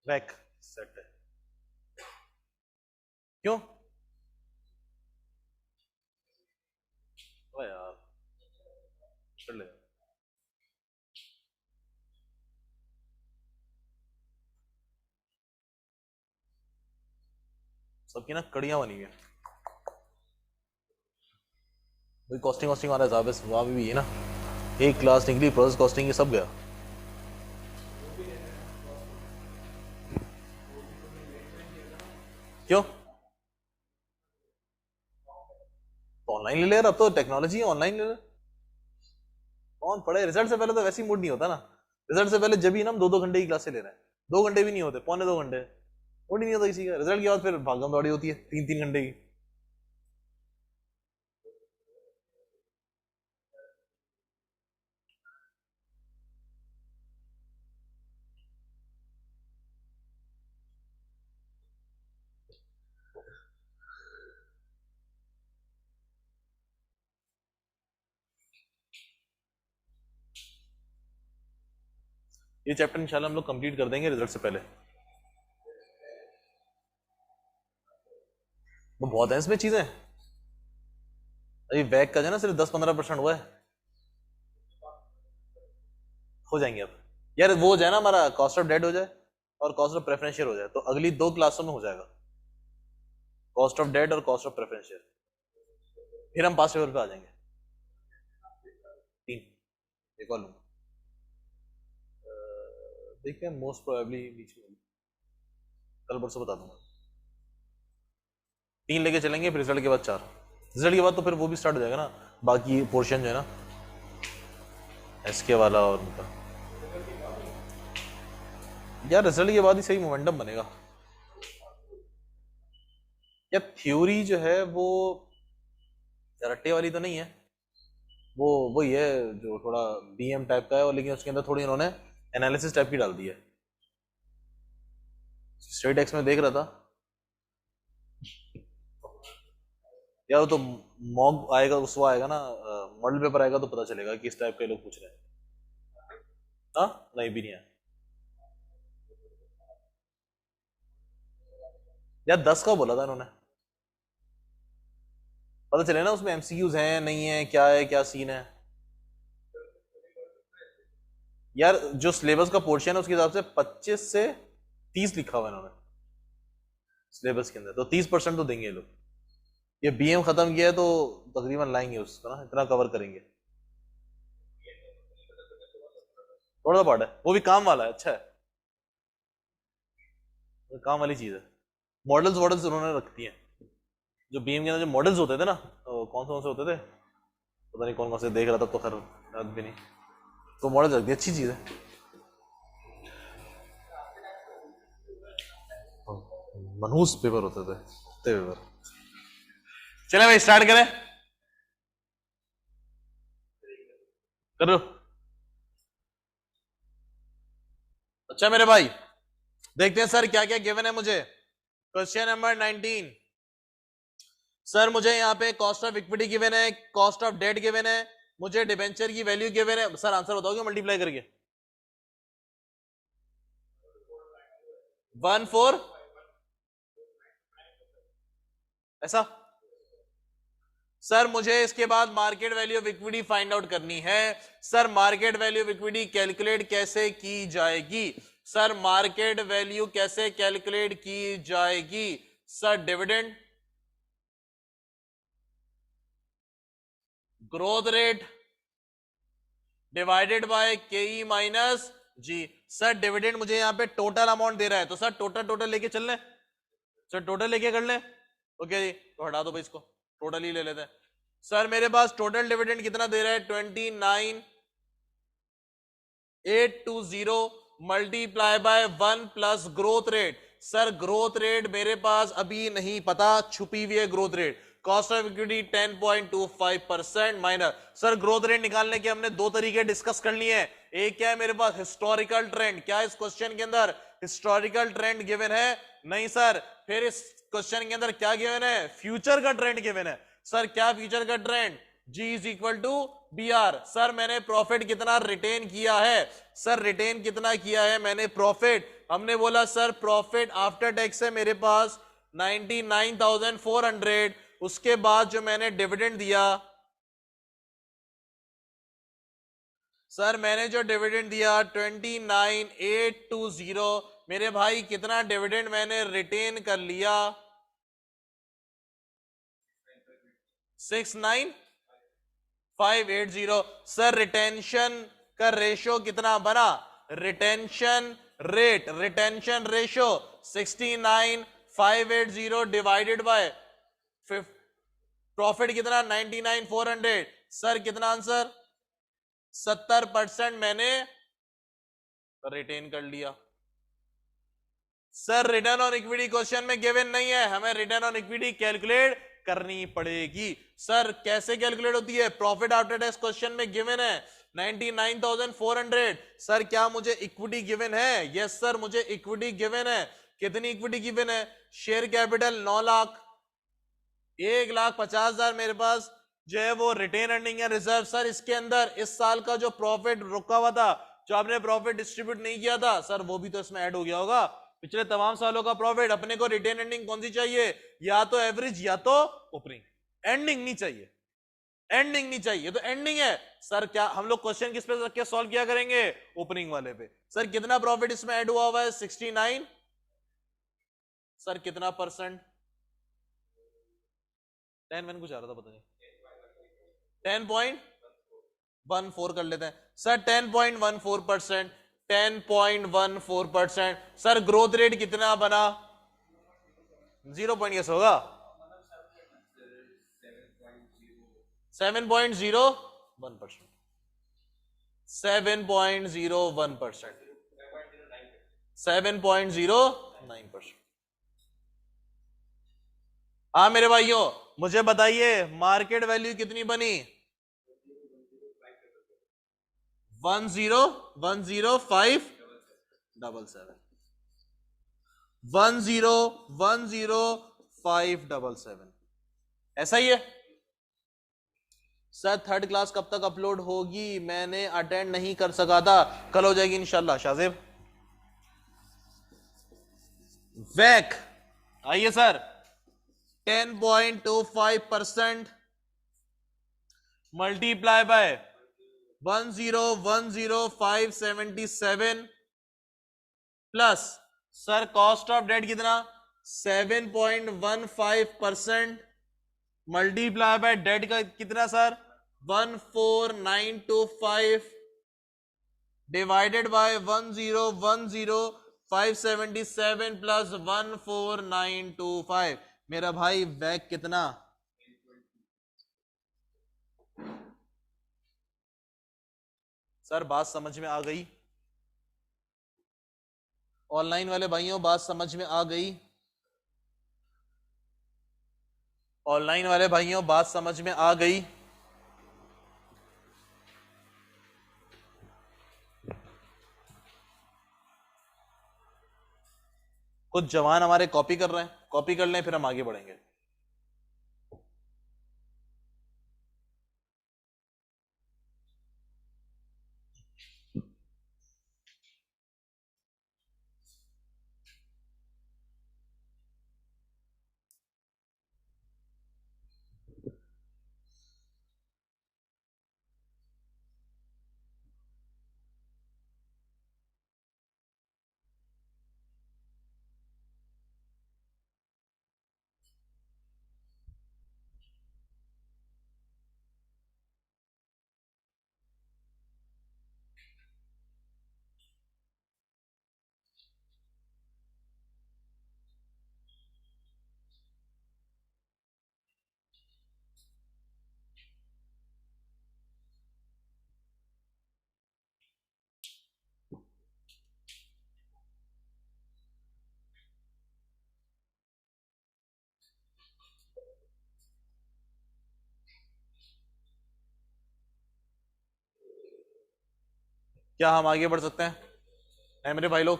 रैक सेट है, क्यों? अबे यार कर ले। सबकी ना कड़ियां बनी हुई है, वही कॉस्टिंग वॉस्टिंग वाला हिसाब है, वहाँ भी है ना, एक क्लास निकली प्रोसेस कॉस्टिंग, ये सब गया। क्यों? ऑनलाइन ले ले यार, अब तो टेक्नोलॉजी है, ऑनलाइन ले ले। कौन पढ़े? रिजल्ट से पहले तो वैसे ही मूड नहीं होता ना, रिजल्ट से पहले जब भी ना हम 2-2 घंटे की क्लासे ले रहे हैं, 2 घंटे भी नहीं होते, 1.25 घंटे, मूड ही नहीं होता किसी का। रिजल्ट के बाद फिर भागम दौड़ी होती है 3-3 घंटे की। ये चैप्टर इंशाल्लाह हम लोग कंप्लीट कर देंगे रिजल्ट से पहले। वो बहुत है इसमें चीजें, अभी बैक का जो है ना सिर्फ 10-15% हुआ है, हो जाएंगे अब। यार वो हो जाए ना हमारा कॉस्ट ऑफ डेट हो जाए और कॉस्ट ऑफ प्रेफरेंशियल हो जाए, तो अगली 2 क्लासों में हो जाएगा कॉस्ट ऑफ डेट और कॉस्ट ऑफ प्रेफरेंशियल, फिर हम पास लेवल पे आ जाएंगे। 3 एक और लूंगा, देखते हैं, मोस्ट प्रोबेबली बीच में, कल परसों बता दूंगा। 3 लेके चलेंगे, फिर रिजल्ट के बाद 4, रिजल्ट के बाद तो फिर वो भी स्टार्ट हो जाएगा ना, बाकी पोर्शन जो है ना एसके वाला और उनका। यार रिजल्ट के बाद ही सही मोमेंटम बनेगा। यार थ्योरी जो है वो रट्टे वाली तो नहीं है, वो वही है जो थोड़ा बीएम टाइप का है, और लेकिन उसके अंदर थोड़ी इन्होंने एनालिसिस टाइप की डाल दी है। स्ट्रेट एक्स में देख रहा था यार, वो तो मॉक आएगा, उस वो आएगा ना, मॉडल पेपर आएगा तो पता चलेगा किस टाइप के लोग पूछ रहे हैं। हाँ नहीं भी नहीं है यार, 10 का बोला था इन्होंने, पता चले ना उसमें एमसीक्यूज हैं नहीं है, क्या सीन है। यार जो सिलेबस का पोर्शन है उसके हिसाब से 25 से 30 लिखा हुआ है इन्होंने सिलेबस के अंदर, तो 30% तो देंगे ये लोग। ये बीएम खत्म किया है तो तकरीबन लाएंगे उसका ना, इतना कवर करेंगे। थोड़ा सा पार्ट है, वो भी काम वाला है, अच्छा है, वो काम वाली चीज है। मॉडल्स वॉडल्स उन्होंने रखती हैं, जो बीएम के अंदर जो मॉडल्स होते थे ना, तो कौन से होते थे, पता नहीं कौन कौन से देख रहा था, तो खैर याद भी नहीं। तो मॉडल रख दिया, अच्छी चीज है। मनहूस पेपर होते थे, पेपर। चले भाई स्टार्ट करें, करो। अच्छा मेरे भाई देखते हैं सर क्या क्या गिवन है मुझे। Question number 19। सर मुझे यहाँ पे कॉस्ट ऑफ इक्विटी गिवन है, कॉस्ट ऑफ डेट गिवन है, मुझे डिबेंचर की वैल्यू गिवन है। सर आंसर बताओगे मल्टीप्लाई करके? 1,4 ऐसा। सर मुझे इसके बाद market value of equity find out करनी है। Sir market value of equity calculate कैसे की जाएगी? सर मार्केट वैल्यू कैसे कैलकुलेट की जाएगी? Sir dividend, growth rate divided by केई माइनस जी। सर डिविडेंड मुझे यहां पे टोटल अमाउंट दे रहा है, तो सर टोटल लेके चल लें। सर टोटल लेके कर लें, ओके जी। तो हटा दो भाई इसको, टोटल ही ले लेते हैं। सर मेरे पास टोटल डिविडेंड कितना दे रहा है? 29,820 multiply by 1 plus growth rate. Sir growth rate मेरे पास अभी नहीं पता, छुपी हुई है growth rate. Cost of equity 10.25% minus. Sir growth rate निकालने के हमने दो तरीके डिस्कस कर लिए हैं। एक क्या है मेरे पास? Historical trend. क्या इस क्वेश्चन के अंदर हिस्टोरिकल ट्रेंड गिवन है? नहीं सर। फिर इस क्वेश्चन के अंदर क्या गिवन है? फ्यूचर का ट्रेंड गिवन है। सर क्या फ्यूचर का trend? G is equal to BR। Sir मैंने प्रॉफिट कितना रिटेन किया है? सर रिटेन कितना किया है मैंने प्रॉफिट? हमने बोला सर प्रॉफिट आफ्टर टैक्स है मेरे पास 99,400। उसके बाद जो मैंने डिविडेंड दिया, सर मैंने जो डिविडेंड दिया 29,820। मेरे भाई कितना डिविडेंड मैंने रिटेन कर लिया? 69,580। सर रिटेंशन का रेशो कितना बना? Retention ratio 69,580 divided by profit कितना? 99,400। सर कितना आंसर? 70% मैंने रिटेन कर लिया। Sir return on equity question में गिवन नहीं है, हमें रिटर्न ऑन इक्विटी कैलकुलेट करनी पड़ेगी। सर कैसे कैलकुलेट होती है? प्रॉफिट आफ्टर टैक्स क्वेश्चन में गिवन है 99,400। सर क्या मुझे इक्विटी गिवन है? यस सर मुझे इक्विटी गिवन है। कितनी इक्विटी गिवन है? शेयर कैपिटल 9 लाख, 1,50,000 मेरे पास जो है वो रिटेन अर्निंग है रिजर्व। सर इसके अंदर इस साल का जो प्रॉफिट रुका हुआ था, जो आपने प्रॉफिट डिस्ट्रीब्यूट नहीं किया था, सर वो भी तो इसमें ऐड हो गया होगा। पिछले तमाम सालों का प्रॉफिट। अपने को रिटेन अर्निंग कौन सी चाहिए? या तो एवरेज या तो ओपनिंग। एंडिंग नहीं चाहिए, एंडिंग नहीं चाहिए, तो एंडिंग है। सर क्या हम लोग क्वेश्चन किस पे रख के सॉल्व किया करेंगे? ओपनिंग वाले पे। सर कितना प्रॉफिट इसमें ऐड हुआ है? 69। सर कितना परसेंट? 10 मैंने कुछ आ रहा था पता नहीं, 10.14 कर लेते हैं। सर 10.14%, 10.14%। सर ग्रोथ रेट कितना बना? 0 पॉइंट कैसे होगा? 7.01%, 7.01%, 7.09%। हाँ मेरे भाइयों मुझे बताइए मार्केट वैल्यू कितनी बनी? 10,577, 10,577 ऐसा ही है। सर थर्ड क्लास कब तक अपलोड होगी? मैंने अटेंड नहीं कर सका था, कल हो जाएगी इंशाल्लाह। शाजिब वैक आइए sir. 10.25% multiply by 1,010,577 plus sir cost of debt कितना? 7.15% मल्टीप्लाई बाय डेट का कितना सर? 14,925 divided by 1,010,577 plus 14,925। मेरा भाई बैक कितना? सर बात समझ में आ गई? ऑनलाइन वाले भाइयों बात समझ में आ गई? ऑनलाइन वाले भाइयों बात समझ में आ गई? कुछ जवान हमारे कॉपी कर रहे हैं, कॉपी कर लें फिर हम आगे बढ़ेंगे। क्या हम आगे बढ़ सकते हैं? है मेरे भाई लोग?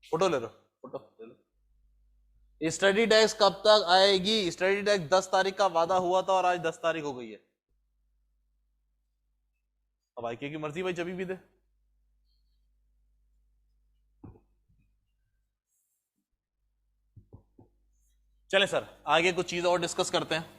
फोटो ले लो, फोटो ले लो। स्टडी टैक्स कब तक आएगी? स्टडी टैक्स 10 तारीख का वादा हुआ था और आज 10 तारीख हो गई है। अब आई की मर्जी भाई, जब भी दे। चले सर आगे कुछ चीज और डिस्कस करते हैं।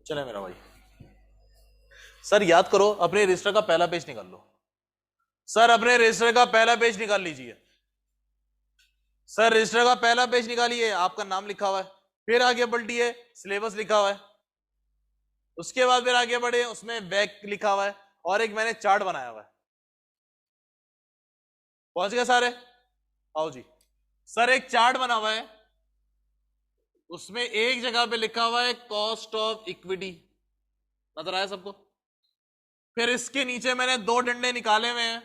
चले मेरा भाई, सर याद करो, अपने रजिस्टर का पहला पेज निकाल लो। सर अपने रजिस्टर का पहला पेज निकाल लीजिए। सर रजिस्टर का पहला पेज निकालिए, आपका नाम लिखा हुआ है, फिर आगे पलटिए, सिलेबस लिखा हुआ है, उसके बाद फिर आगे बढ़े, उसमें बैक लिखा हुआ है और एक मैंने चार्ट बनाया हुआ है। पहुंच गए सारे? आओ जी। सर एक चार्ट बना हुआ है, उसमें एक जगह पे लिखा हुआ है कॉस्ट ऑफ इक्विटी, नजर आया सबको? फिर इसके नीचे मैंने दो डंडे निकाले हुए हैं,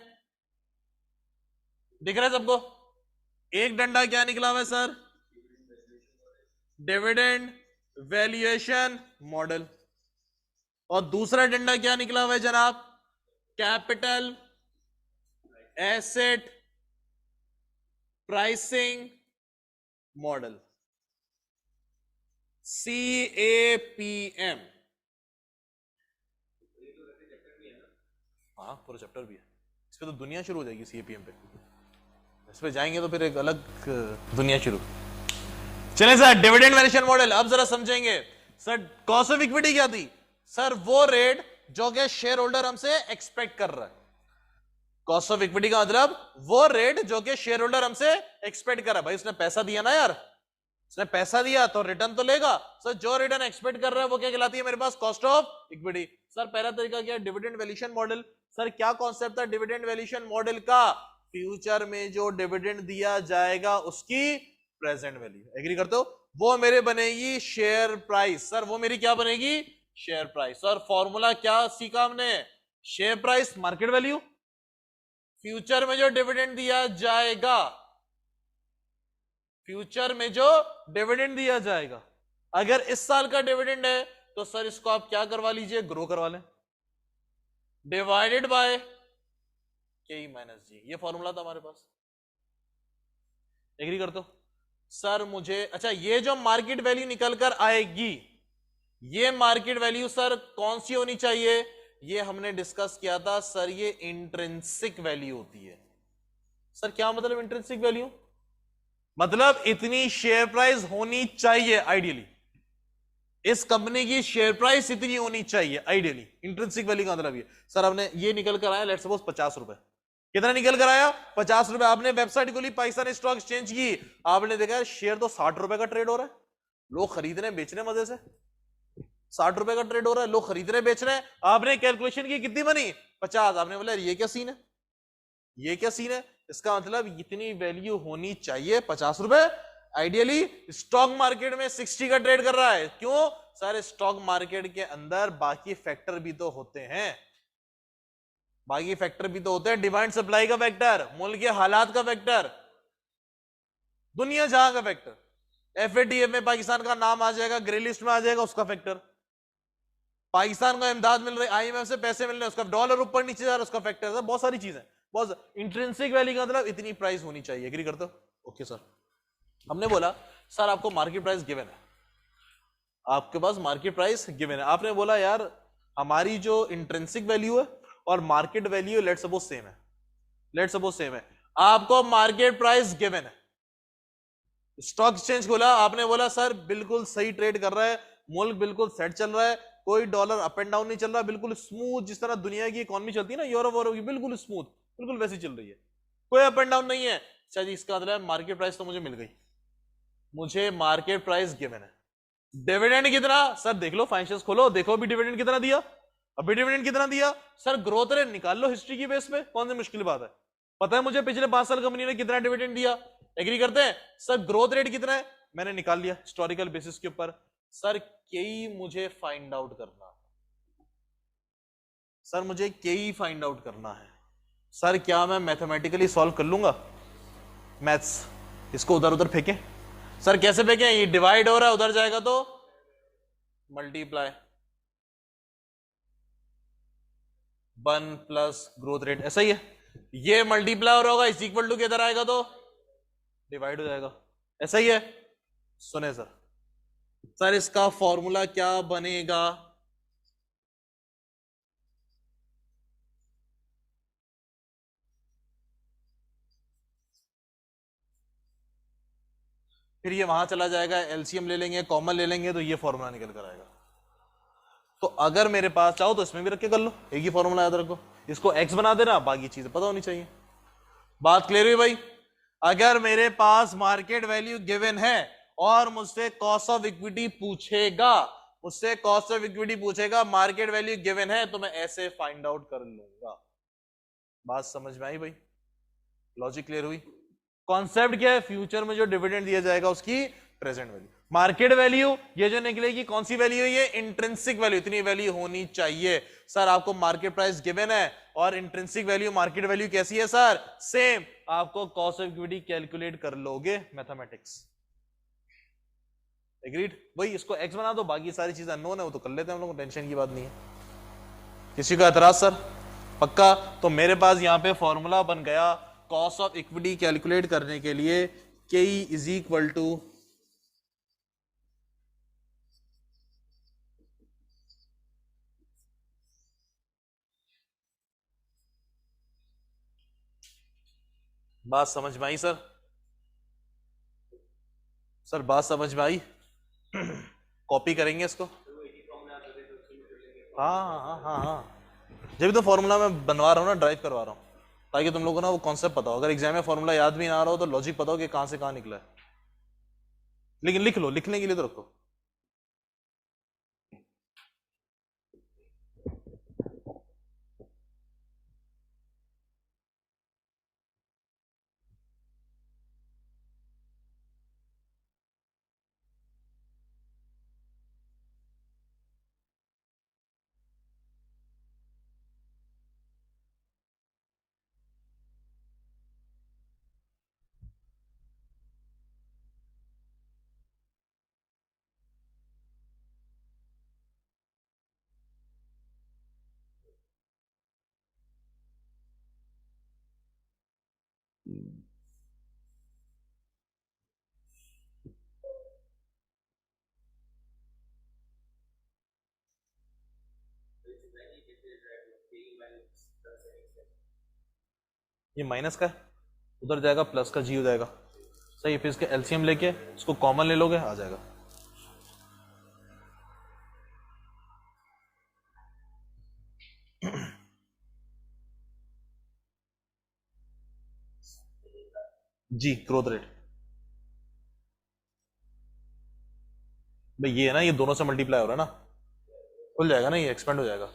दिख रहा है सबको? एक डंडा क्या निकला हुआ है सर? Dividend valuation model. और दूसरा डंडा क्या निकला हुआ है जनाब? Capital asset pricing model, CAPM। हाँ पूरा चैप्टर भी है इस पे, तो दुनिया शुरू हो जाएगी CAPM पे। इस पे जाएंगे तो फिर एक अलग दुनिया शुरू। चलें सर डिविडेंड वैल्यूएशन मॉडल अब जरा समझेंगे। सर कॉस्ट ऑफ इक्विटी क्या थी? सर वो रेट जो कि शेयर होल्डर हमसे एक्सपेक्ट कर रहा है। कॉस्ट ऑफ इक्विटी का मतलब वो रेट जो कि शेयर होल्डर हमसे एक्सपेक्ट कर रहा है। भाई उसने पैसा दिया ना यार, उसने पैसा दिया तो रिटर्न तो लेगा। सर जो रिटर्न एक्सपेक्ट कर रहा है वो क्या कहलाती है मेरे पास? Cost of equity. सर पहला तरीका क्या? Dividend valuation model. सर क्या कॉन्सेप्ट था डिविडेंड वैल्यूएशन मॉडल का? फ्यूचर में जो डिविडेंड दिया जाएगा उसकी प्रेजेंट वैल्यू, एग्री करते हो? वो मेरे बनेगी शेयर प्राइस। सर वो मेरी क्या बनेगी? Share price. सर फॉर्मूला क्या सीखा हमने? Share price market value, future में जो डिविडेंड दिया जाएगा, फ्यूचर में जो डिविडेंड दिया जाएगा, अगर इस साल का डिविडेंड है तो सर इसको आप क्या करवा लीजिए? ग्रो करवा लें, डिवाइडेड बाय के माइनस जी। ये फॉर्मूला था हमारे पास, एग्री करते हो? सर मुझे अच्छा ये जो मार्केट वैल्यू निकल कर आएगी, ये मार्केट वैल्यू सर कौन सी होनी चाहिए? ये हमने डिस्कस किया था सर, ये इंट्रिंसिक वैल्यू होती है। सर क्या मतलब इंट्रिंसिक वैल्यू? मतलब इतनी शेयर प्राइस होनी चाहिए आइडियली, इस कंपनी की शेयर प्राइस इतनी होनी चाहिए आइडियली। इंट्रिंसिक वैल्यू का मतलब ये सर आपने ये निकल कर आया, लेट्स सपोज 50 रुपए, कितना निकल कर आया 50 रुपए। आपने वेबसाइट खोली पाकिस्तान स्टॉक एक्सचेंज की, आपने देखा शेयर तो 60 रुपए का ट्रेड हो रहा है, लोग खरीद रहे हैं बेच रहे हैं मजे से, 60 रुपए का ट्रेड हो रहा है, लोग खरीद रहे हैं बेच रहे हैं। आपने कैलकुलेशन की कितनी बनी 50, आपने बोला ये क्या सीन है, ये क्या सीन है, इसका मतलब इतनी वैल्यू होनी चाहिए 50 रुपए आइडियली। स्टॉक मार्केट में 60 का ट्रेड कर रहा है, क्यों सर स्टॉक मार्केट के अंदर बाकी फैक्टर भी तो होते हैं, बाकी फैक्टर भी तो होते हैं, डिमांड सप्लाई का फैक्टर, मुल्क के हालात का फैक्टर, दुनिया जहां का फैक्टर, एफएटीएफ में पाकिस्तान का नाम आ जाएगा, ग्रे लिस्ट में आ जाएगा उसका फैक्टर, पाकिस्तान को इमदाद मिल रही, आईएमएफ से पैसे मिल रहे हैं उसका, डॉलर ऊपर नीचे जा रहा है उसका फैक्टर, बहुत सारी चीजें, बहुत इंट्रिंसिक वैल्यू का मतलब इतनी प्राइस होनी चाहिए। एग्री करते हो? Okay sir. हमने बोला सर आपको मार्केट प्राइस गिवन है, आपके पास मार्केट प्राइस गिवन है, आपने बोला यार हमारी जो इंट्रिंसिक वैल्यू है और market value let's suppose same है, लेट्स सपोज सेम है, आपको मार्केट प्राइस गिवन है, स्टॉक एक्सचेंज खोला, आपने बोला सर बिल्कुल सही ट्रेड कर रहा है, मुल्क बिल्कुल सेट चल रहा है, कोई डॉलर अप एंड डाउन नहीं चल रहा, बिल्कुल स्मूथ, जिस तरह दुनिया की इकोनॉमी चलती है ना यूरोप वोरोप की, बिल्कुल स्मूथ, बिल्कुल वैसी चल रही है, कोई अप एंड डाउन नहीं है। अच्छा जी, इसका मतलब मार्केट प्राइस तो मुझे मिल गई, मुझे मार्केट प्राइस गिवन है। डिविडेंड कितना सर देख लो, फाइनेंशियल्स खोलो देखो अभी डिविडेंड कितना दिया, अभी डिविडेंड कितना दिया सर, ग्रोथ रेट निकाल लो हिस्ट्री की बेस पे, कौन सी मुश्किल बात है, पता है मुझे पिछले 5 साल कंपनी ने कितना डिविडेंड दिया, एग्री करते हैं सर, ग्रोथ रेट कितना है मैंने निकाल लिया हिस्टोरिकल बेसिस के ऊपर, सर केई मुझे फाइंड आउट करना है, सर मुझे केई फाइंड आउट करना है, सर क्या मैं मैथमेटिकली सॉल्व कर लूंगा मैथ्स, इसको उधर उधर फेंकें सर, कैसे फेंकें, ये डिवाइड हो रहा है उधर जाएगा तो मल्टीप्लाई, 1 प्लस ग्रोथ रेट, ऐसा ही है, ये मल्टीप्लाई हो रहा होगा इज इक्वल टू किधर आएगा तो डिवाइड हो जाएगा, ऐसा ही है। सुने सर, सर इसका फॉर्मूला क्या बनेगा, फिर ये वहां चला जाएगा, एलसीएम ले लेंगे कॉमन ले लेंगे तो ये फॉर्मूला निकल कर आएगा। तो अगर मेरे पास चाहो तो इसमें भी रख के कर लो, एक ही फॉर्मूला याद रखो, इसको एक्स बना देना, बाकी चीजें पता होनी चाहिए। बात क्लियर हुई भाई? अगर मेरे पास मार्केट वैल्यू गिवन है और मुझसे कॉस्ट ऑफ इक्विटी पूछेगा, मुझसे कॉस्ट ऑफ इक्विटी पूछेगा, मार्केट वैल्यू गिवन है, तो मैं ऐसे फाइंड आउट कर लूंगा। बात समझ में आई भाई? लॉजिक क्लियर हुई? कॉन्सेप्ट क्या है, फ्यूचर में जो डिविडेंड दिया जाएगा उसकी प्रेजेंट वैल्यू, मार्केट वैल्यू, ये जो निकलेगी कौन सी वैल्यू है, ये इंट्रिंसिक वैल्यू, इतनी वैल्यू होनी चाहिए। सर आपको मार्केट प्राइस गिवन है और इंट्रिंसिक वैल्यू मार्केट वैल्यू कैसी है सर, सेम, आपको कॉस्ट ऑफ इक्विटी कैलकुलेट कर लोगे मैथमेटिक्स, एग्रीड? वही इसको एक्स बना दो, बाकी सारी चीजें अननोन है वो तो कर लेते हैं हम लोग, टेंशन की बात नहीं है। किसी का एतराज सर? पक्का? तो मेरे पास यहां पे फॉर्मूला बन गया कॉस्ट ऑफ इक्विटी कैलकुलेट करने के लिए, के इज इक्वल टू बात समझ में आई सर? सर बात समझ में आई? कॉपी करेंगे इसको? हाँ हाँ हाँ हाँ, जब भी तो फॉर्मूला मैं बनवा रहा हूँ ना, ड्राइव करवा रहा हूँ, ताकि तुम लोगों को ना वो कॉन्सेप्ट पता हो, अगर एग्जाम में फॉर्मूला याद भी ना आ रहा हो तो लॉजिक पता हो कि कहां से कहां निकला है। लेकिन लिख लो, लिखने के लिए तो रखो। ये माइनस का है, उधर जाएगा प्लस का, जी हो जाएगा, सही, फिर इसके एलसीएम लेके इसको कॉमन ले लोगे, आ जाएगा। जी, ग्रोथ रेट भाई ये है ना, ये दोनों से मल्टीप्लाई हो रहा है ना, खुल जाएगा ना, ये एक्सपेंड हो जाएगा।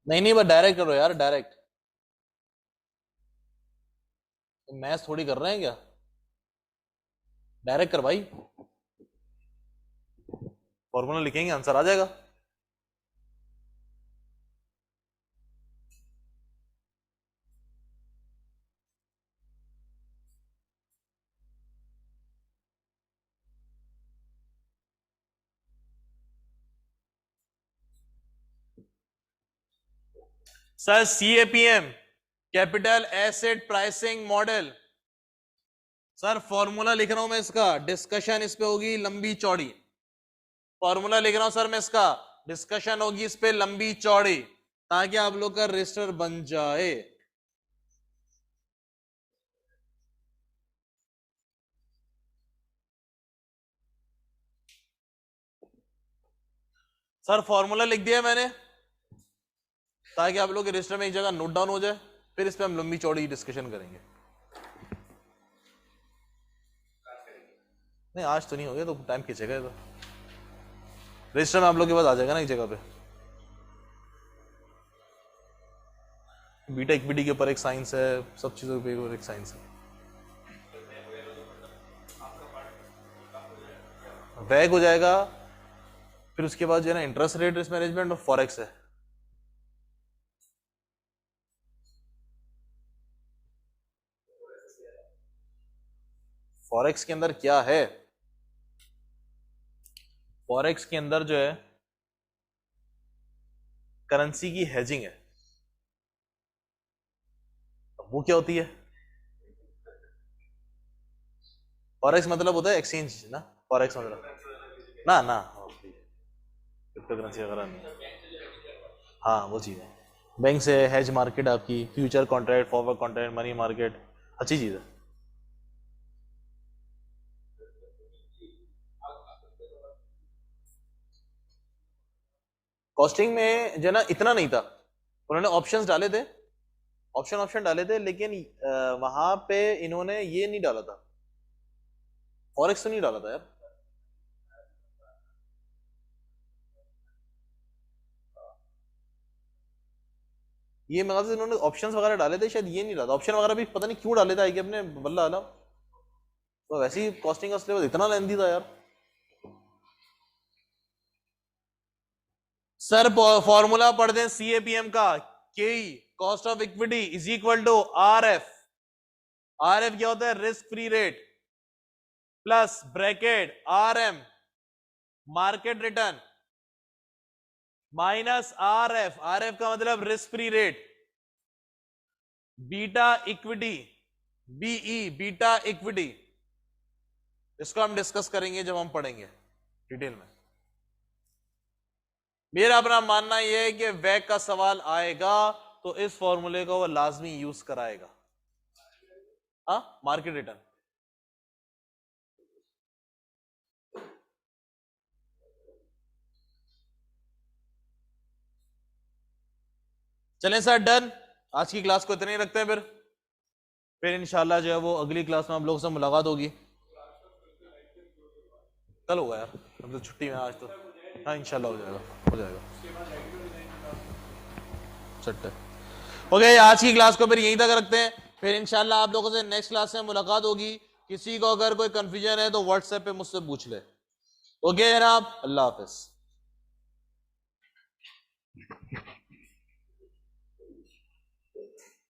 नहीं नहीं, बस डायरेक्ट करो यार, डायरेक्ट। मैथ्स थोड़ी कर रहे हैं क्या, डायरेक्ट कर भाई, फॉर्मूला लिखेंगे आंसर आ जाएगा। Sir CAPM, capital asset pricing model. Sir formula लिख रहा हूं मैं इसका, डिस्कशन इस पे होगी लंबी चौड़ी। फॉर्मूला लिख रहा हूं सर मैं इसका, डिस्कशन होगी इस पे लंबी चौड़ी, ताकि आप लोग का रजिस्टर बन जाए। सर फॉर्मूला लिख दिया मैंने, ताकि आप लोग के रजिस्टर में एक जगह नोट डाउन हो जाए, फिर इस पे हम लंबी चौड़ी डिस्कशन करेंगे। नहीं आज तो नहीं हो गया, तो टाइम खींचेगा, तो रजिस्टर में आप लोग के पास आ जाएगा ना एक जगह पे। बीटा इक्विटी के ऊपर एक साइंस है, सब चीजों के ऊपर एक साइंस है। वैग हो जाएगा, फिर उसके बाद जो है ना इंटरेस्ट रेट रिस्क मैनेजमेंट और फॉरेक्स है। फॉरेक्स के अंदर क्या है, फॉरेक्स के अंदर जो है करेंसी की हेजिंग है। वो क्या होती है, फॉरेक्स मतलब होता है एक्सचेंज ना, फॉरेक्स मतलब ना ना क्रिप्टो करेंसी वगैरह नहीं। हाँ वो चीज है, बैंक से हेज मार्केट, आपकी future contract, forward contract, money market, अच्छी चीज है। कॉस्टिंग में जो है ना इतना नहीं था, उन्होंने ऑप्शंस डाले थे, ऑप्शन डाले थे, लेकिन वहां पे इन्होंने ये नहीं डाला था, फॉरेक्स तो नहीं डाला था यार। ये मतलब इन्होंने ऑप्शंस वगैरह डाले थे, शायद ये नहीं डाला ऑप्शन वगैरह भी, पता नहीं क्यों डाले थे कि अपने बल्ला आलम। तो वैसे ही कॉस्टिंग का सिलेबस इतना लेंथी था यार। सर फॉर्मूला पढ़ दें सीएपीएम का, के cost of equity is equal to RF. RF क्या होता है, risk free rate, plus bracket RM market return, minus RF, RF का मतलब risk free rate, beta equity, BE beta equity. इसको हम डिस्कस करेंगे जब हम पढ़ेंगे डिटेल में। मेरा अपना मानना यह है कि वैग का सवाल आएगा तो इस फॉर्मूले को वो लाजमी यूज कराएगा। हाँ, मार्केट रिटर्न। चलें सर, डन। आज की क्लास को इतने ही रखते हैं, फिर इंशाल्लाह जो है वो अगली क्लास में आप लोगों से मुलाकात होगी। कल होगा यार, अब तो छुट्टी में आज तो। हाँ इंशाल्लाह हो जाएगा, हो जाएगा। चट्टे ओके, आज की क्लास को फिर यहीं तक रखते हैं, फिर इंशाल्लाह आप लोगों से नेक्स्ट क्लास में मुलाकात होगी। किसी को अगर कोई कंफ्यूजन है तो व्हाट्सएप पे मुझसे पूछ ले। ओके जनाब, अल्लाह हाफिज।